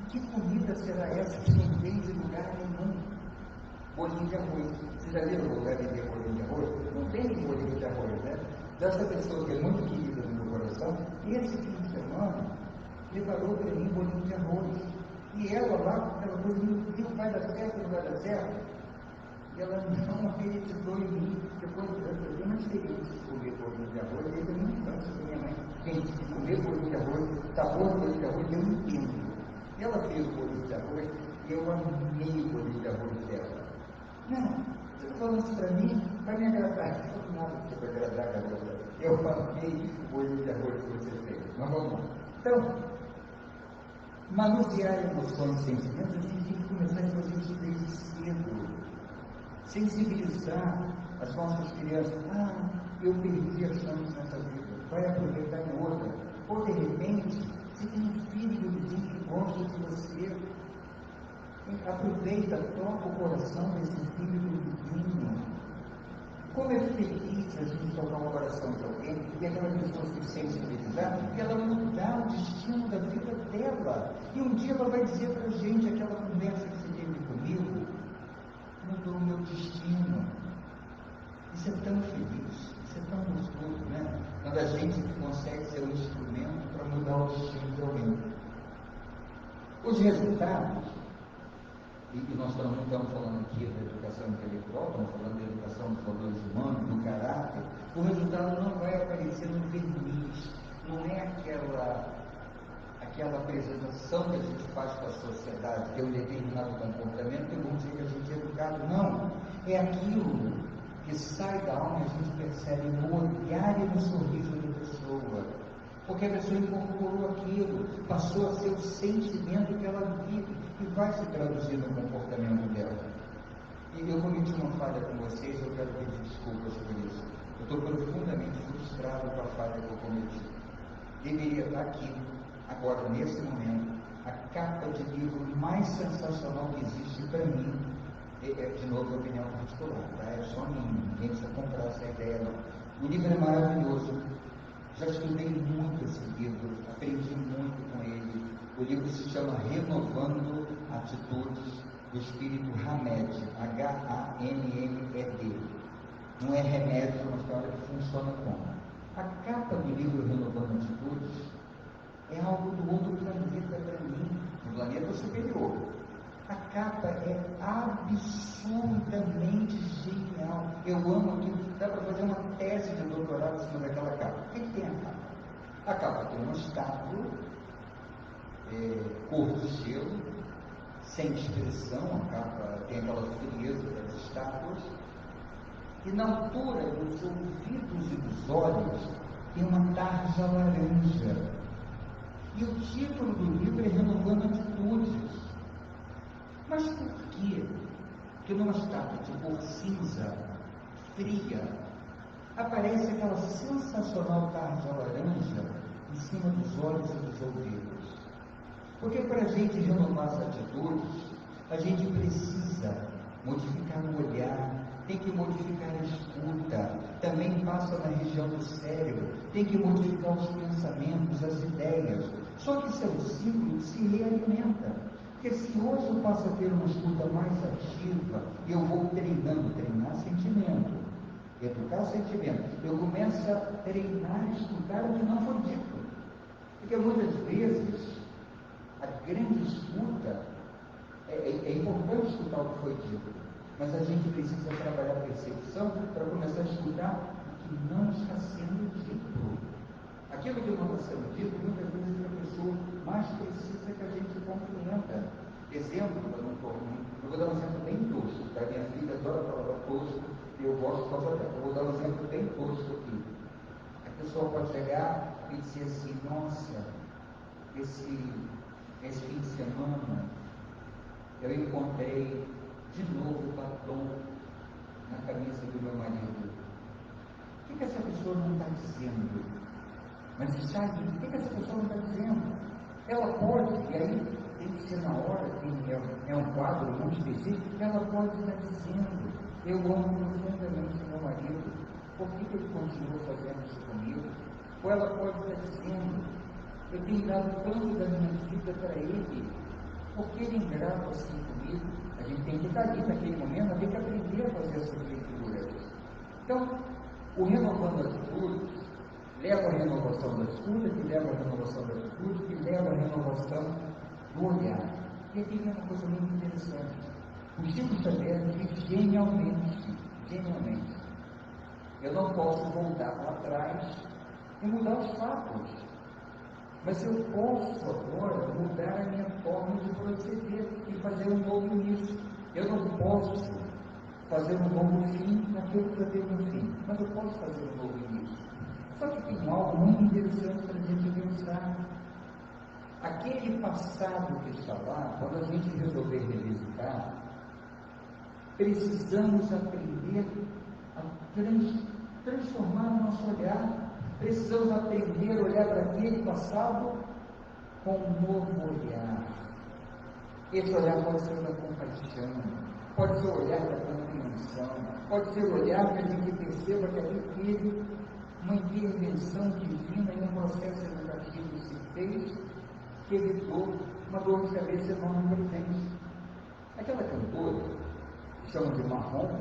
Que comida será essa que não vem de lugar nenhum? Bolinho de arroz. Vocês já viram o lugar de ter bolinho de arroz? Não tem bolinho de arroz, né? Dessa pessoa que é muito querida no meu coração, esse fim de semana, preparou para mim bolinho de arroz. E ela lá, aquela coisa, não vai dar certo, não vai dar certo. E ela não acreditou em mim. Depois eu tenho uma experiência de comer bolinho de arroz, desde a minha infância, com minha mãe. Gente, de comer bolinho de arroz, sabor de bolinho de arroz, eu entendo. E ela fez o bolinho de arroz, e eu amei o bolinho de arroz dela. Não, você está falando isso para mim, vai me agradar. Não nada que vai agradar a agora. Eu amei o bolinho de arroz que você fez. Mas vamos lá. Então, manusear emoções e sentimentos, a gente tem que começar a fazer isso desde cedo. Sensibilizar as nossas crianças. Eu perdi a chance nessa vida, vai aproveitar em outra. Ou de repente, se tem um filho do vizinho que gosta de você, aproveita, toca o coração desse filho do vizinho. Como é feliz a gente tocar o coração de alguém e aquela pessoa se sensibilizar e ela mudar o destino da vida dela. E um dia ela vai dizer para a gente, aquela conversa que você teve comigo, mudou o meu destino. Isso é tão feliz, isso é tão gostoso, né? Quando a gente consegue ser um instrumento para mudar o destino de alguém. Os resultados, e nós não estamos falando aqui da educação intelectual, estamos falando da educação dos valores humanos, do caráter. O resultado não vai aparecer no verniz, não é aquela apresentação que a gente faz para a sociedade, que é um determinado comportamento, que vamos dizer que a gente é educado. Não, é aquilo que sai da alma e a gente percebe no olhar e no sorriso da pessoa. Porque a pessoa incorporou aquilo, passou a ser o sentimento que ela vive e vai se traduzir no comportamento dela. E eu cometi uma falha com vocês, eu quero pedir desculpas por isso. Eu estou profundamente frustrado com a falha que eu cometi. deveria estar aqui, agora, nesse momento. A capa de livro mais sensacional que existe para mim, de novo, a opinião particular, tá? É só minha, ninguém precisa comprar essa ideia, não. O livro é maravilhoso, já estudei muito esse livro, aprendi muito com ele. O livro se chama Renovando Atitudes, do espírito Hamed, H-A-M-M-E-D. Não é remédio, é uma história que funciona como? A capa do livro Renovando Atitudes é algo do outro planeta para mim, do planeta superior. A capa é absurdamente genial. Eu amo aquilo, dá para fazer uma tese de doutorado em cima daquela capa. O que tem a capa? A capa tem uma estátua, cor de gelo, sem expressão, a capa tem aquela frieza das estátuas, e na altura dos ouvidos e dos olhos tem uma tarja laranja. E o título do livro é Renovando Atitudes. Mas por que numa estátua de cor cinza, fria, aparece aquela sensacional tarja laranja em cima dos olhos e dos ouvidos? Porque para a gente renovar as atitudes, a gente precisa modificar o olhar, tem que modificar a escuta, também passa na região do cérebro, tem que modificar os pensamentos, as ideias. Só que isso é um ciclo que se realimenta. Porque se hoje eu passo a ter uma escuta mais ativa, eu vou treinando, treinar sentimento, educar sentimento, eu começo a treinar, escutar o que não foi dito. Porque muitas vezes, a grande escuta, é importante escutar o que foi dito, mas a gente precisa trabalhar a percepção para começar a escutar o que não está sendo dito. Aquilo que não está sendo dito, muitas vezes a pessoa mais precisa que a gente compreenda. Exemplo, eu vou dar um exemplo bem tosco, tá? Minha filha adora falar tosco, e eu gosto de falar dela. Eu vou dar um exemplo bem tosco aqui. A pessoa pode chegar e dizer assim: nossa, esse fim de semana eu encontrei de novo batom na camisa do meu marido. O que essa pessoa não está dizendo? Mas sabe, o que essa pessoa não está dizendo? Ela pode, e aí tem que ser na hora, é um quadro muito específico, ela pode estar dizendo: eu amo profundamente meu marido, por que ele continua fazendo isso comigo? Ou ela pode estar dizendo: eu tenho dado tanto da minha vida para ele, por que ele é ingrato assim comigo? A gente tem que estar ali naquele momento, tem que aprender a fazer essas leituras. Então, o Renovando Atitudes leva a renovação da escuta, que leva a renovação da atitude, que leva a renovação do olhar. E aqui vem uma coisa muito interessante. O Chico Xavier diz genialmente, eu não posso voltar para trás e mudar os fatos, mas eu posso agora mudar a minha forma de proceder e fazer um novo início. Eu não posso fazer um novo fim naquilo que já teve um fim, mas eu posso fazer um novo início. Só que tem algo muito interessante para a gente pensar. Aquele passado que está lá, quando a gente resolver revisitar, precisamos aprender a transformar o nosso olhar. Precisamos aprender a olhar para aquele passado com um novo olhar. Esse olhar pode ser o da compaixão, pode ser o olhar da compreensão, pode ser o olhar que a gente perceba que ali teve uma intervenção divina em um processo educativo que se fez, que evitou uma dor de cabeça enorme presente. Aquela cantora, que chamam de Marrom,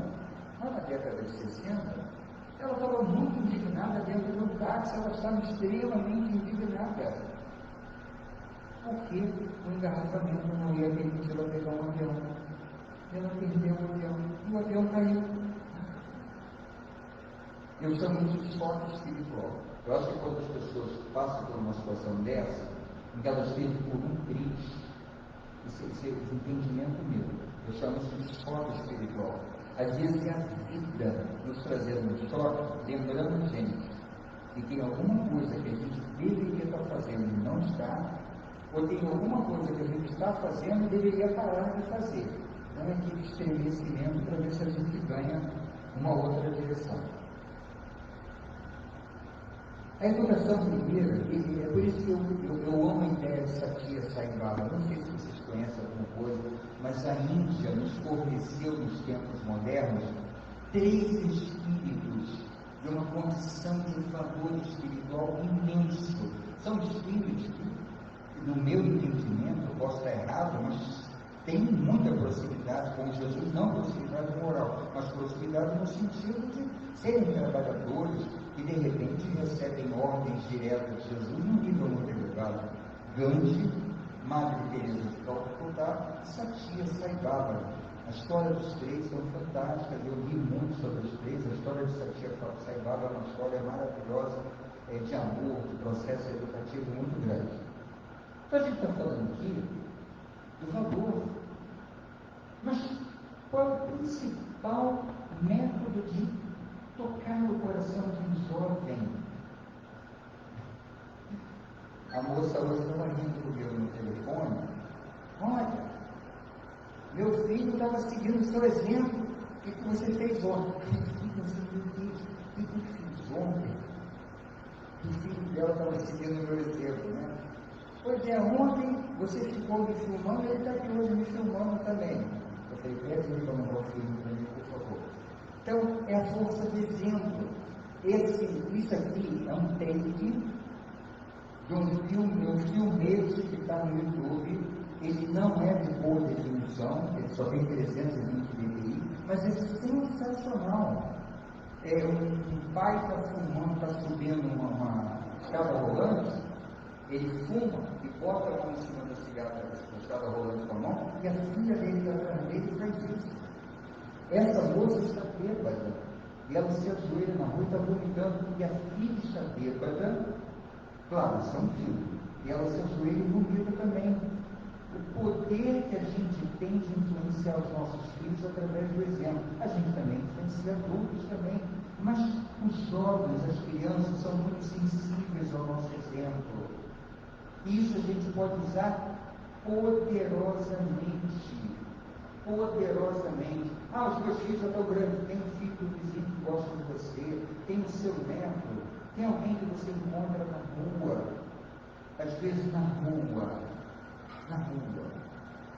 lá na década de 60, ela estava muito indignada dentro do táxi, ela estava extremamente indignada. Porque o engarrafamento não ia permitir ela pegar um avião. Ela perdeu o avião e o avião caiu. Eu chamo isso de choque espiritual. Eu acho que quando as pessoas passam por uma situação dessa, em que elas vivem por um triz, esse entendimento meu, eu chamo isso de choque espiritual. Às vezes é a vida nos trazendo um choque, lembrando a gente que tem alguma coisa que a gente deveria estar fazendo e não está, ou tem alguma coisa que a gente está fazendo e deveria parar de fazer. Não é aquele estremecimento para ver se a gente ganha uma outra direção. A educação primeira, é por isso que eu amo a ideia de Satya Sai Baba. Não sei se vocês conhecem alguma coisa, mas a Índia nos forneceu nos tempos modernos 3 espíritos de uma condição de valor espiritual imenso. São espíritos que, no meu entendimento, eu posso estar errado, mas tem muita proximidade com Jesus, não proximidade moral, mas proximidade no sentido de serem trabalhadores e de repente recebem ordens diretas de Jesus num nível muito elevado. Gandhi, Madre Teresa de Calcutá e Satya Sai Baba. A história dos 3 são fantásticas, eu li muito sobre os 3. A história de Satya Sai Baba é uma história maravilhosa, de amor, de processo educativo muito grande. Então a gente está falando aqui do valor. Mas qual é o principal método de tocar no coração de um jovem? A moça hoje estava rindo comigo no telefone. Olha, meu filho estava seguindo o seu exemplo. O que você fez ontem? O que eu fiz ontem? O filho dela estava seguindo o meu exemplo, né? Pois é, ontem você ficou me filmando, ele está aqui hoje me filmando também. Eu falei, pede ele para mandar o filme para mim, por favor. Então, é a força do exemplo. Isso aqui é um take de um filmeiro que está no YouTube. Ele não é de boa definição, ele só tem 320 dpi, mas é sensacional. Um pai está fumando, está subindo uma escada rolante, ele fuma e bota a mão em cima da cigarra, da escada rolante com a mão, e a filha dele atrás dele faz isso. Essa moça está bêbada, e ela se ajoelha na rua e está vomitando, e a filha está bêbada, claro, são filhos, e ela se ajoelha e vomita também. O poder que a gente tem de influenciar os nossos filhos através do exemplo. A gente também influencia adultos também, mas os jovens, as crianças, são muito sensíveis ao nosso exemplo. Isso a gente pode usar poderosamente. Poderosamente. Os meus filhos já estão grandes. Tem um filho do vizinho que gosta de você, tem o seu neto, tem alguém que você encontra na rua, às vezes na rua,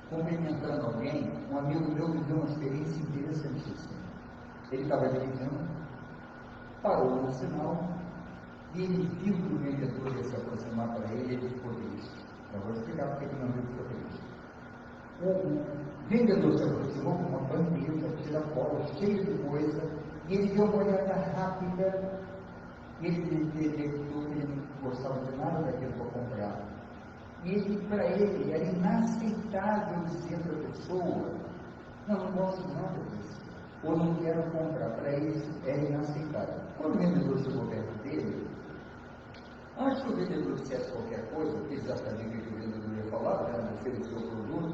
cumprimentando alguém. Um amigo meu viveu uma experiência interessantíssima. Ele estava dirigindo, parou no sinal, e ele viu que o vendedor ia se aproximar para ele, e ele ficou triste. Eu vou explicar porque meu amigo ficou triste. O vendedor se aproximou com uma bandeja de tiracolo, cheia de coisa, e ele deu uma olhada rápida, e ele detectou que ele não gostava de nada daquilo para comprar. E para ele era inaceitável dizer para a pessoa, não gosto de nada disso, ou não quero comprar. Para ele era inaceitável. Quando o vendedor chegou perto dele, antes que o vendedor dissesse qualquer coisa, porque ele já sabia o que o vendedor ia falar, né, oferecer o produto,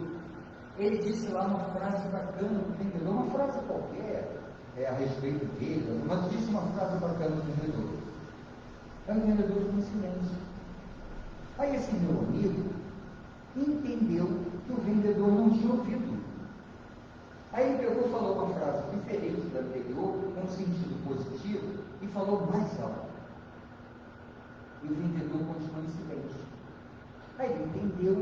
ele disse lá uma frase bacana do vendedor, uma frase qualquer, a respeito dele, mas disse uma frase bacana do vendedor. Aí o vendedor ficou em silêncio. Aí esse meu amigo entendeu que o vendedor não tinha ouvido. Aí ele pegou e falou uma frase diferente da anterior, com sentido positivo, e falou mais alto. E o vendedor continuou em silêncio. Aí ele entendeu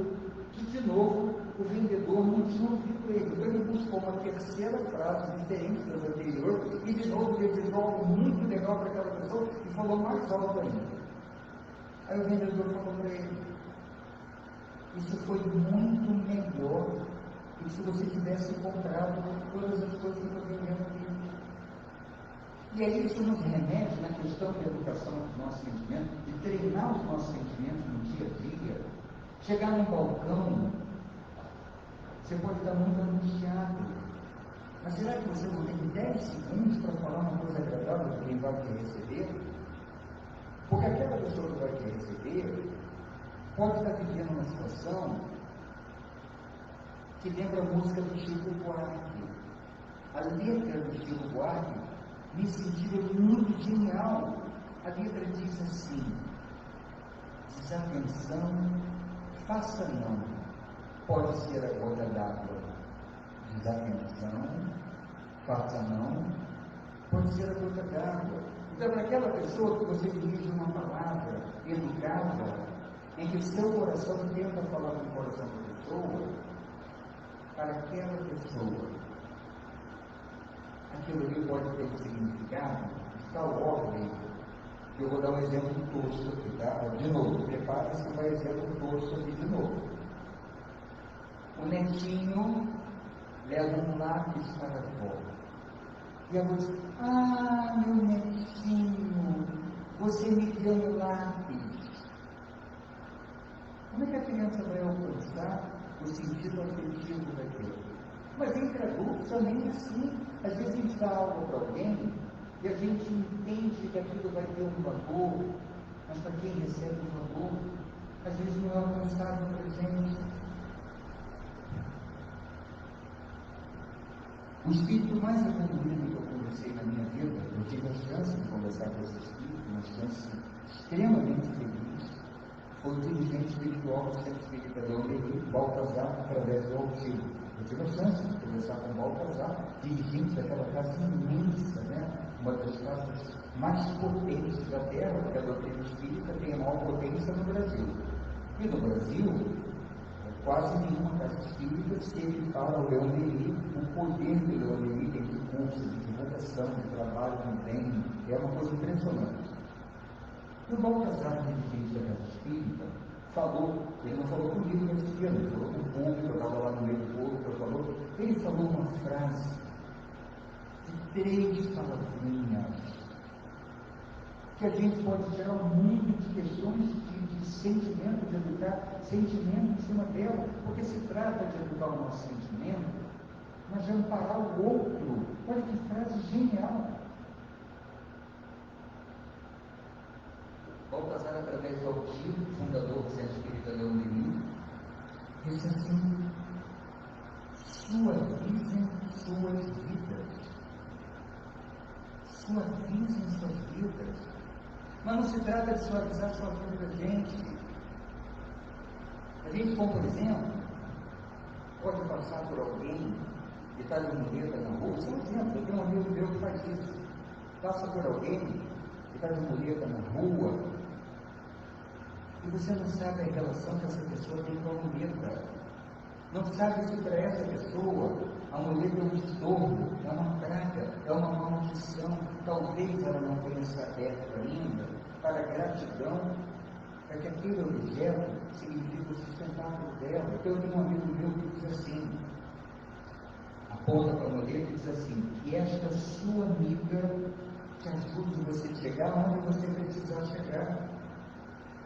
que, de novo, o vendedor não tinha ouvido ele. Então ele buscou uma terceira frase diferente das anteriores, e de novo ele disse algo muito legal para aquela pessoa, e falou mais alto ainda. Aí o vendedor falou para ele, isso foi muito melhor do que se você tivesse comprado todas as coisas que eu estou vendendo aqui. E aí isso nos remete na questão da educação dos nossos sentimentos, de treinar os nossos sentimentos no dia a dia. Chegar num balcão, você pode estar muito angustiado, mas será que você não tem 10 segundos para falar uma coisa agradável para quem vai te receber? Porque aquela pessoa que vai te receber pode estar vivendo uma situação que lembra a música do Chico Buarque. A letra do Chico Buarque, nesse sentido, é muito genial. A letra diz assim: desatenção, faça não, pode ser a gota d'água. Desatenção, faça não, pode ser a gota d'água. Então, para aquela pessoa que você dirige uma palavra educada, em que o seu coração tenta falar com o coração da pessoa, para aquela pessoa, aquilo ali pode ter um significado de tal ordem. Eu vou dar um exemplo tosco aqui, tá? De novo, prepare-se para um exemplo tosco aqui de novo. O netinho leva um lápis para fora. E a avó diz: ah, meu netinho, você me deu um lápis. Como é que a criança vai alcançar o sentido afetivo daquilo? Mas entre adultos também é assim. Às vezes a gente dá algo para alguém e a gente entende que aquilo vai ter um valor, mas para quem recebe o valor, às vezes não é alcançado no presente. O espírito mais evoluído que eu conversei na minha vida, eu tive a chance de conversar com esse espírito, uma chance extremamente feliz, foi o dirigente espiritual do Centro Espírita Leão Denis, Baltazar, através do Altivo. Eu tive a chance de conversar com o Baltazar, dirigente daquela casa imensa, né? Uma das casas mais potentes da Terra, porque a doutrina espírita tem a maior potência no Brasil. E no Brasil, quase nenhuma casa espírita esteve para o Leão Denis. O poder do Leão Denis tem recursos de divulgação, de trabalho, também, é uma coisa impressionante. E o Baltazar, dirigente da casa espírita, falou, ele não falou comigo nesse dia, ele falou com o público, eu estava lá no meio do público, ele falou uma frase de 3 palavrinhas, que a gente pode tirar um mundo de questões de sentimento, de educar sentimento em cima dela, porque se trata de educar o nosso sentimento, mas de amparar o outro. Olha que frase genial! Baltazar, através do Altivo, fundador do Centro Espírita Leão Denis, disse assim: suavizem suas vidas. Suavizem suas vidas. Mas não se trata de suavizar a sua vida, gente. A gente, como por exemplo, pode passar por alguém que está de muleta na rua. Isso é um exemplo, eu tenho um amigo meu que faz isso. Passa por alguém que está de muleta na rua e você não sabe a relação que essa pessoa tem com a muleta. Não sabe se para essa pessoa a muleta é um estorvo, é uma praga, é uma maldição. Talvez ela não tenha se aberto ainda para a gratidão, para que aquele objeto signifique o sustentáculo dela. Então, eu tenho um amigo meu que diz assim, aponta para a muleta e diz assim: que esta sua amiga te ajude você a chegar onde você precisar chegar.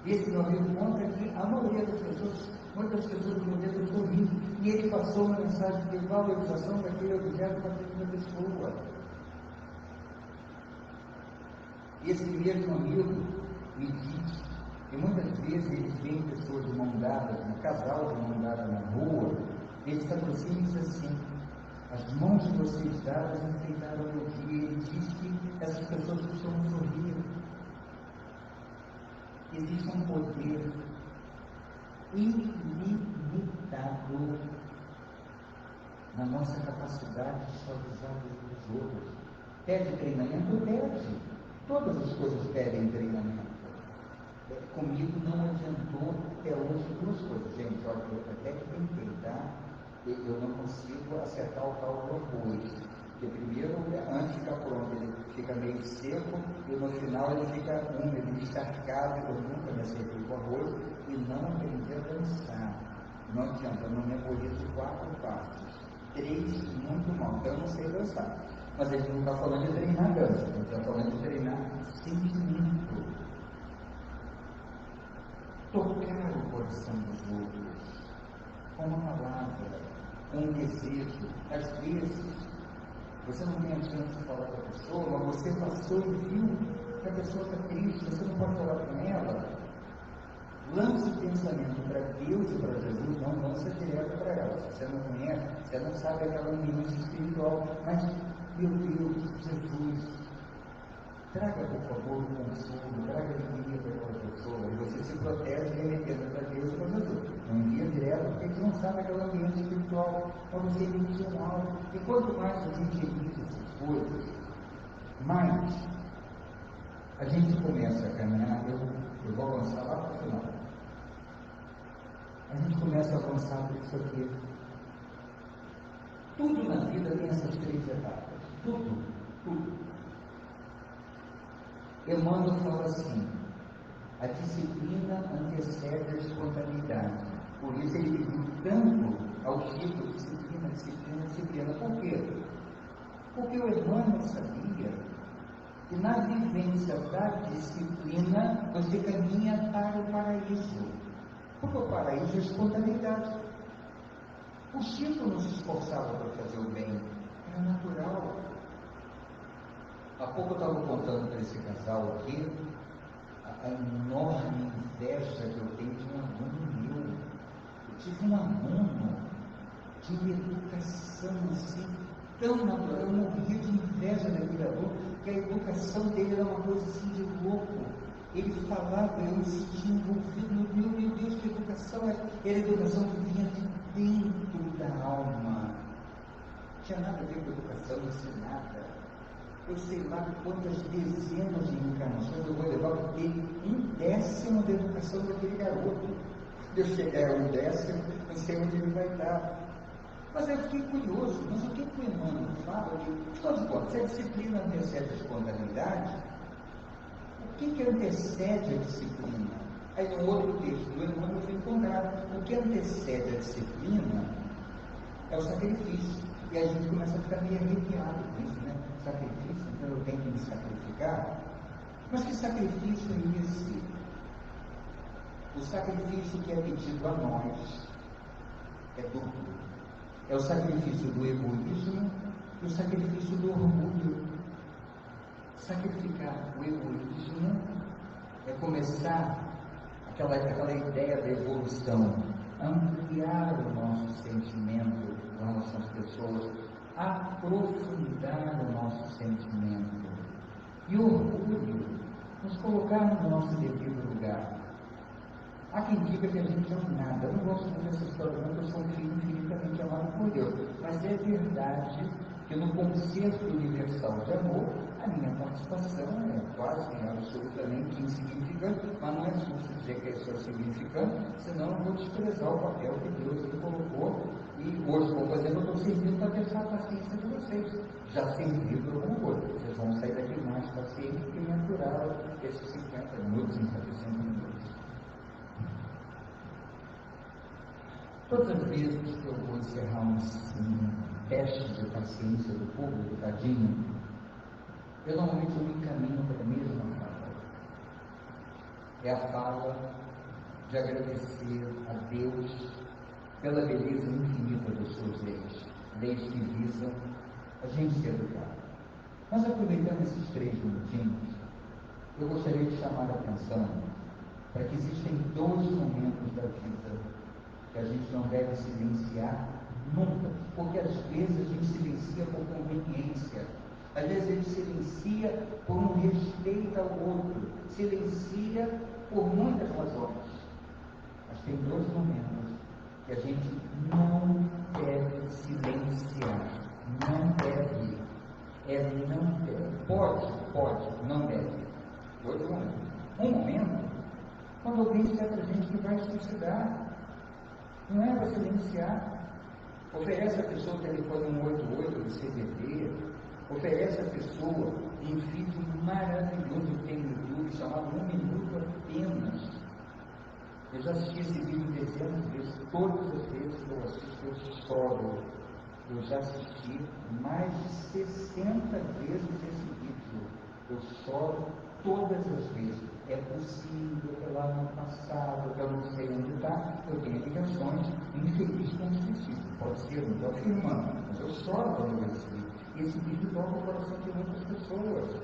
E esse meu amigo conta que a maioria das pessoas, muitas pessoas no momento sorrindo, e ele passou uma mensagem de valorização daquele objeto para aquela pessoa. E esse mesmo amigo me diz que muitas vezes eles veem pessoas de mão dada, um casal de mão dada na rua, eles se aproximam e dizem assim: as mãos de vocês dadas enfeitaram o meu dia. Ele diz que essas pessoas costumam sorrir. Existe um poder ilimitado na nossa capacidade de suavizar os outros. Pede treinamento? Pede. Todas as coisas pedem treinamento. Comigo não adiantou até hoje 2 coisas. Gente, olha, eu até que tentei, tá? Eu não consigo acertar o tal do arroz. Porque primeiro, antes de ficar pronto, ele fica meio seco e no final ele fica úmido, encharcado. Eu nunca me acertei com arroz e não aprendi a dançar. Não adianta, eu não memorizo 4 passos. 3 muito mal, então eu não sei dançar. Mas a gente não está falando de treinar dança, a gente está falando de treinar sentimento. Tocar o coração dos outros com uma palavra, com um desejo. Às vezes, você não tem a chance de falar com a pessoa, mas você passou e viu que a pessoa está triste, você não pode falar com ela. Lance o pensamento para Deus e para Jesus, não lança direto para ela. Se você não conhece, você não sabe aquela ambiente espiritual, mas, meu Deus, Jesus, traga, por favor, o consolo, traga a alegria para aquela pessoa, e você se protege remetendo para Deus e para Jesus. Não envia direto, porque você não sabe aquele ambiente espiritual, mas você emitir um algo. E quanto mais a gente emite essas coisas, começa a avançar por isso aqui. Tudo na vida tem essas 3 etapas. Tudo. Emmanuel fala assim: a disciplina antecede a espontaneidade. Por isso ele pediu tanto ao Chico: disciplina, disciplina, disciplina. Por quê? Porque o Emmanuel sabia que na vivência da disciplina você caminha para o paraíso. Porque o paraíso é a espontaneidade. O Chico não se esforçava para fazer o bem, era natural. Há pouco eu estava contando para esse casal aqui a enorme inveja que eu tenho de um aluno meu. Eu tive um aluno de uma educação assim, tão natural. Eu morria de inveja daquele aluno, porque a educação dele era uma coisa assim de louco. Ele falava, eu me sentia envolvido. Meu Deus, que educação é? Era a educação que vinha de dentro da alma. Não tinha nada a ver com educação ensinada. Eu sei lá quantas dezenas de encarnações eu vou levar para ter 1/10 da educação daquele garoto. Quando eu chegar a 1/10, não sei onde ele vai estar. Mas eu fiquei curioso, mas o que o Emmanuel fala? Se a disciplina antecede a espontaneidade, o que antecede a disciplina? Aí no outro texto do Emmanuel foi encontrado. O que antecede a disciplina é o sacrifício. E a gente começa a ficar meio arrepiado com isso, né? Sacrifício, então eu tenho que me sacrificar. Mas que sacrifício é esse? O sacrifício que é pedido a nós é duplo. É o sacrifício do egoísmo e o sacrifício do orgulho. Sacrificar o egoísmo é começar aquela ideia da evolução, ampliar o nosso sentimento com relação às pessoas, aprofundar o nosso sentimento. E o orgulho, nos colocar no nosso devido lugar. Há quem diga que a gente não é nada. Eu não gosto muito dessa história, não, porque eu sou um filho infinitamente amado por Deus. Mas é verdade que no conceito universal de amor, a minha participação é quase absolutamente insignificante, mas não é justo dizer que isso é significante, senão eu vou desprezar o papel que Deus me colocou. E hoje vou fazer, eu estou servindo para testar a paciência de vocês. Já servi por alguma coisa. Vocês vão sair daqui mais pacientes que me aturaram esses 50 minutos, 55 minutos. Todas as vezes que eu vou encerrar um teste de paciência do público, tadinho, eu normalmente me encaminho para a mesma fala. É a fala de agradecer a Deus pela beleza infinita das suas leis que visam a gente ser educado. Mas aproveitando esses 3 minutinhos, eu gostaria de chamar a atenção para que existem 2 momentos da vida que a gente não deve silenciar nunca, porque às vezes a gente silencia por conveniência, às vezes a gente silencia por um respeito ao outro, silencia por muitas razões. Mas tem 2 momentos que a gente não deve silenciar, não deve, não deve, pode, não deve. 2 momentos. Um momento, quando alguém disser para a gente que vai suicidar, não é para silenciar. Oferece a pessoa o telefone 188 do CVV, oferece a pessoa um vídeo maravilhoso que tem no YouTube chamado 1 Minuto Apenas. Eu já assisti esse vídeo dezenas de vezes, todas as vezes que eu assisto, eu choro. Eu já assisti mais de 60 vezes esse vídeo. Eu choro todas as vezes. É possível que lá no passado, que eu não sei onde está, eu tenha ligações infelizes com o suicídio. Pode ser, não estou afirmando, mas eu choro quando eu vejo esse vídeo. E esse vídeo toca o coração de muitas pessoas.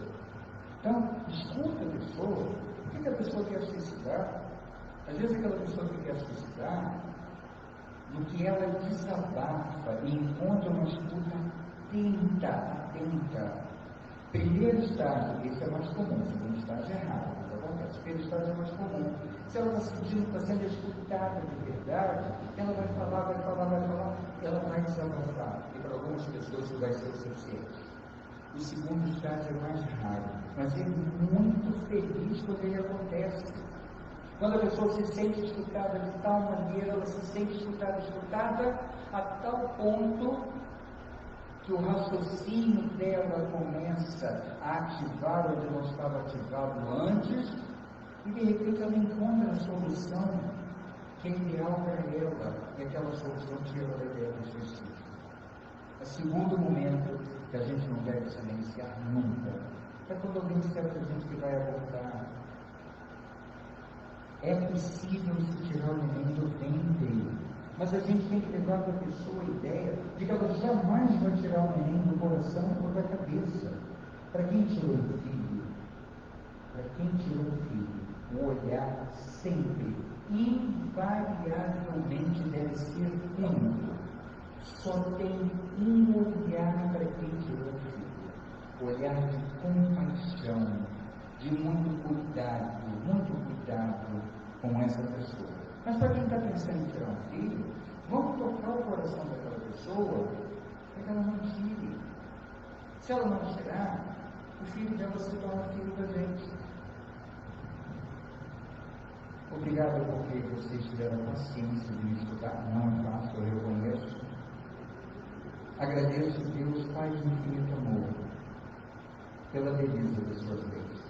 Então, escuta a pessoa. Por que a pessoa quer suicidar? Às vezes aquela pessoa que quer suicidar, no que ela desabafa e encontra uma escuta atenta. Primeiro estágio, esse é mais comum, segundo estágio é raro, mas acontece. Primeiro estágio é mais comum. Se ela está sentindo que está sendo escutada de verdade, ela vai falar, ela vai desabafar. E para algumas pessoas isso vai ser o suficiente. O segundo estágio é mais raro, mas é muito feliz quando ele acontece. Quando a pessoa se sente escutada de tal maneira, ela se sente escutada a tal ponto que o raciocínio dela começa a ativar onde não estava ativado antes, e de repente ela encontra a solução que é ideal para ela, e aquela solução tira ela da ideia do suicídio. O segundo momento que a gente não deve silenciar nunca é quando alguém disser para a gente que vai abortar. É possível se tirar o neném do ventre, mas a gente tem que levar para a pessoa a ideia de que ela jamais vai tirar o neném do coração ou da cabeça. Para quem tirou o filho? Para quem tirou o filho, o olhar sempre, invariavelmente deve ser único. Só tem um olhar para quem tirou o filho. Olhar de compaixão, de muito cuidado com essa pessoa. Mas para quem está pensando em tirar um filho, vamos tocar o coração daquela pessoa para que ela não tire. Se ela não tirar, o filho dela se torna filho da gente. Obrigado porque vocês tiveram paciência de me escutar. Não é fácil, eu reconheço. Agradeço a Deus, Pai de infinito amor, pela beleza das suas leis.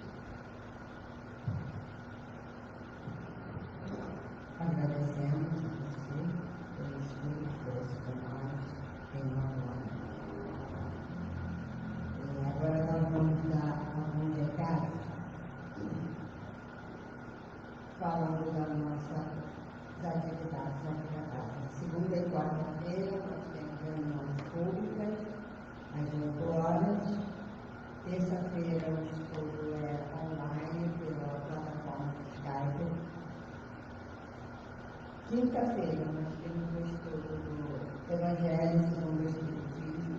Agradecemos a você pelo Espírito que trouxe para nós em nome. Agora nós vamos dar alguns recados falando das atividades aqui na casa. Segunda e quarta-feira nós temos reuniões públicas às 8 horas. Terça-feira o estudo é online pela plataforma do Skype. Quinta-feira nós temos o estudo do Evangelho segundo o Espiritismo,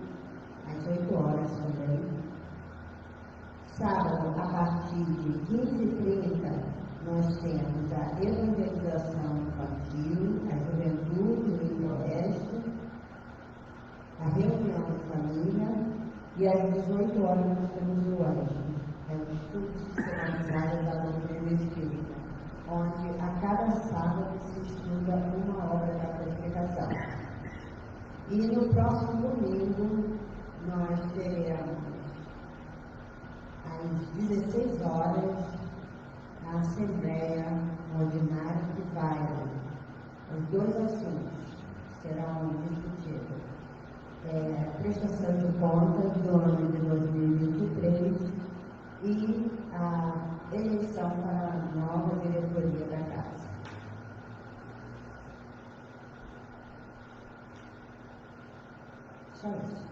às 8 horas também. Sábado, a partir de 15h30, nós temos a evangelização infantil, a juventude do Noroeste, a reunião de família, e às 18 horas nós temos o anjo. É um estudo sistematizado da doutrina espírita, onde a cada sábado se estuda uma obra da codificação. E no próximo domingo nós teremos às 16 horas a Assembleia Ordinária de Bairro. Os dois assuntos serão discutidos. Prestação de contas do ano de 2023 e a eleição para a nova diretoria da casa. Só isso.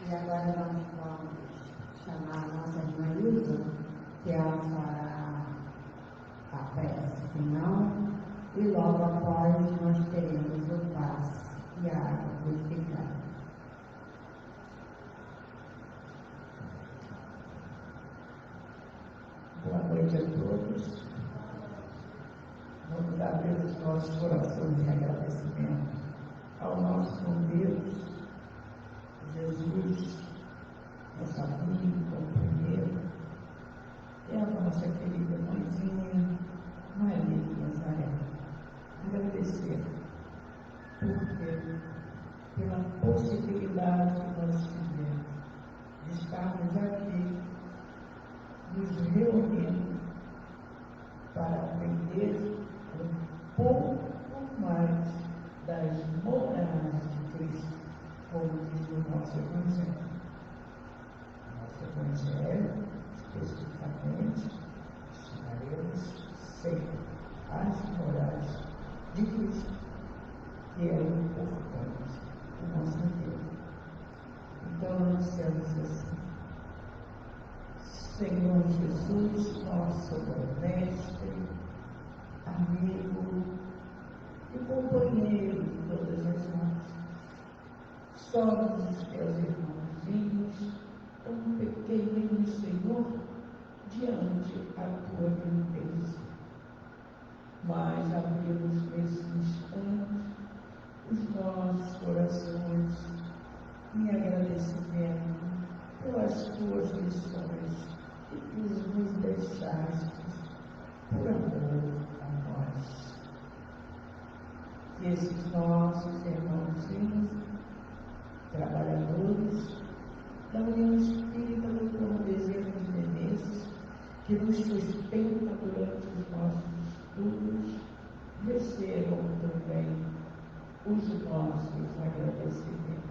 E agora nós vamos chamar a nossa irmã Ilza, que ela fará a prece final, e logo após nós teremos o passe e a água purificada. Boa noite a todos. Vamos abrir os nossos corações em agradecimento ao nosso bom Deus, Jesus, nossa amiga, companheira, e a nossa querida mãezinha, Maria de Nazaré. Agradecer pela possibilidade que nós tivemos de estarmos aqui, nos reunindo para aprender um pouco mais das morais de Cristo, como diz o nosso Evangelho. Nosso Evangelho, especificamente, ensinaremos sempre as morais de Cristo, que é o importante do nosso Deus. Então, nós dissemos assim: Senhor Jesus, nosso mestre, amigo e companheiro de todas as nossas, somos os teus irmãozinhos, tão pequeninos, Senhor, diante a tua grandeza. Mas abrimos nesse instante os nossos corações em agradecimento pelas tuas lições que tu nos deixaste por amor a nós. Que esses nossos irmãozinhos, trabalhadores da União Espírita do Dom Bezerra de Menezes, que nos sustenta durante os nossos estudos, recebam também os nossos agradecimentos.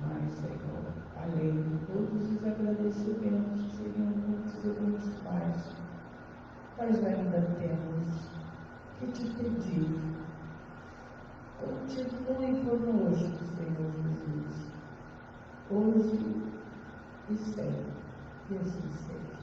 Mas, Senhor, além de todos os agradecimentos, seriam muitos e muitos mais, mas ainda temos que te pedir, continue conosco, Senhor Jesus, hoje e sempre, que assim seja.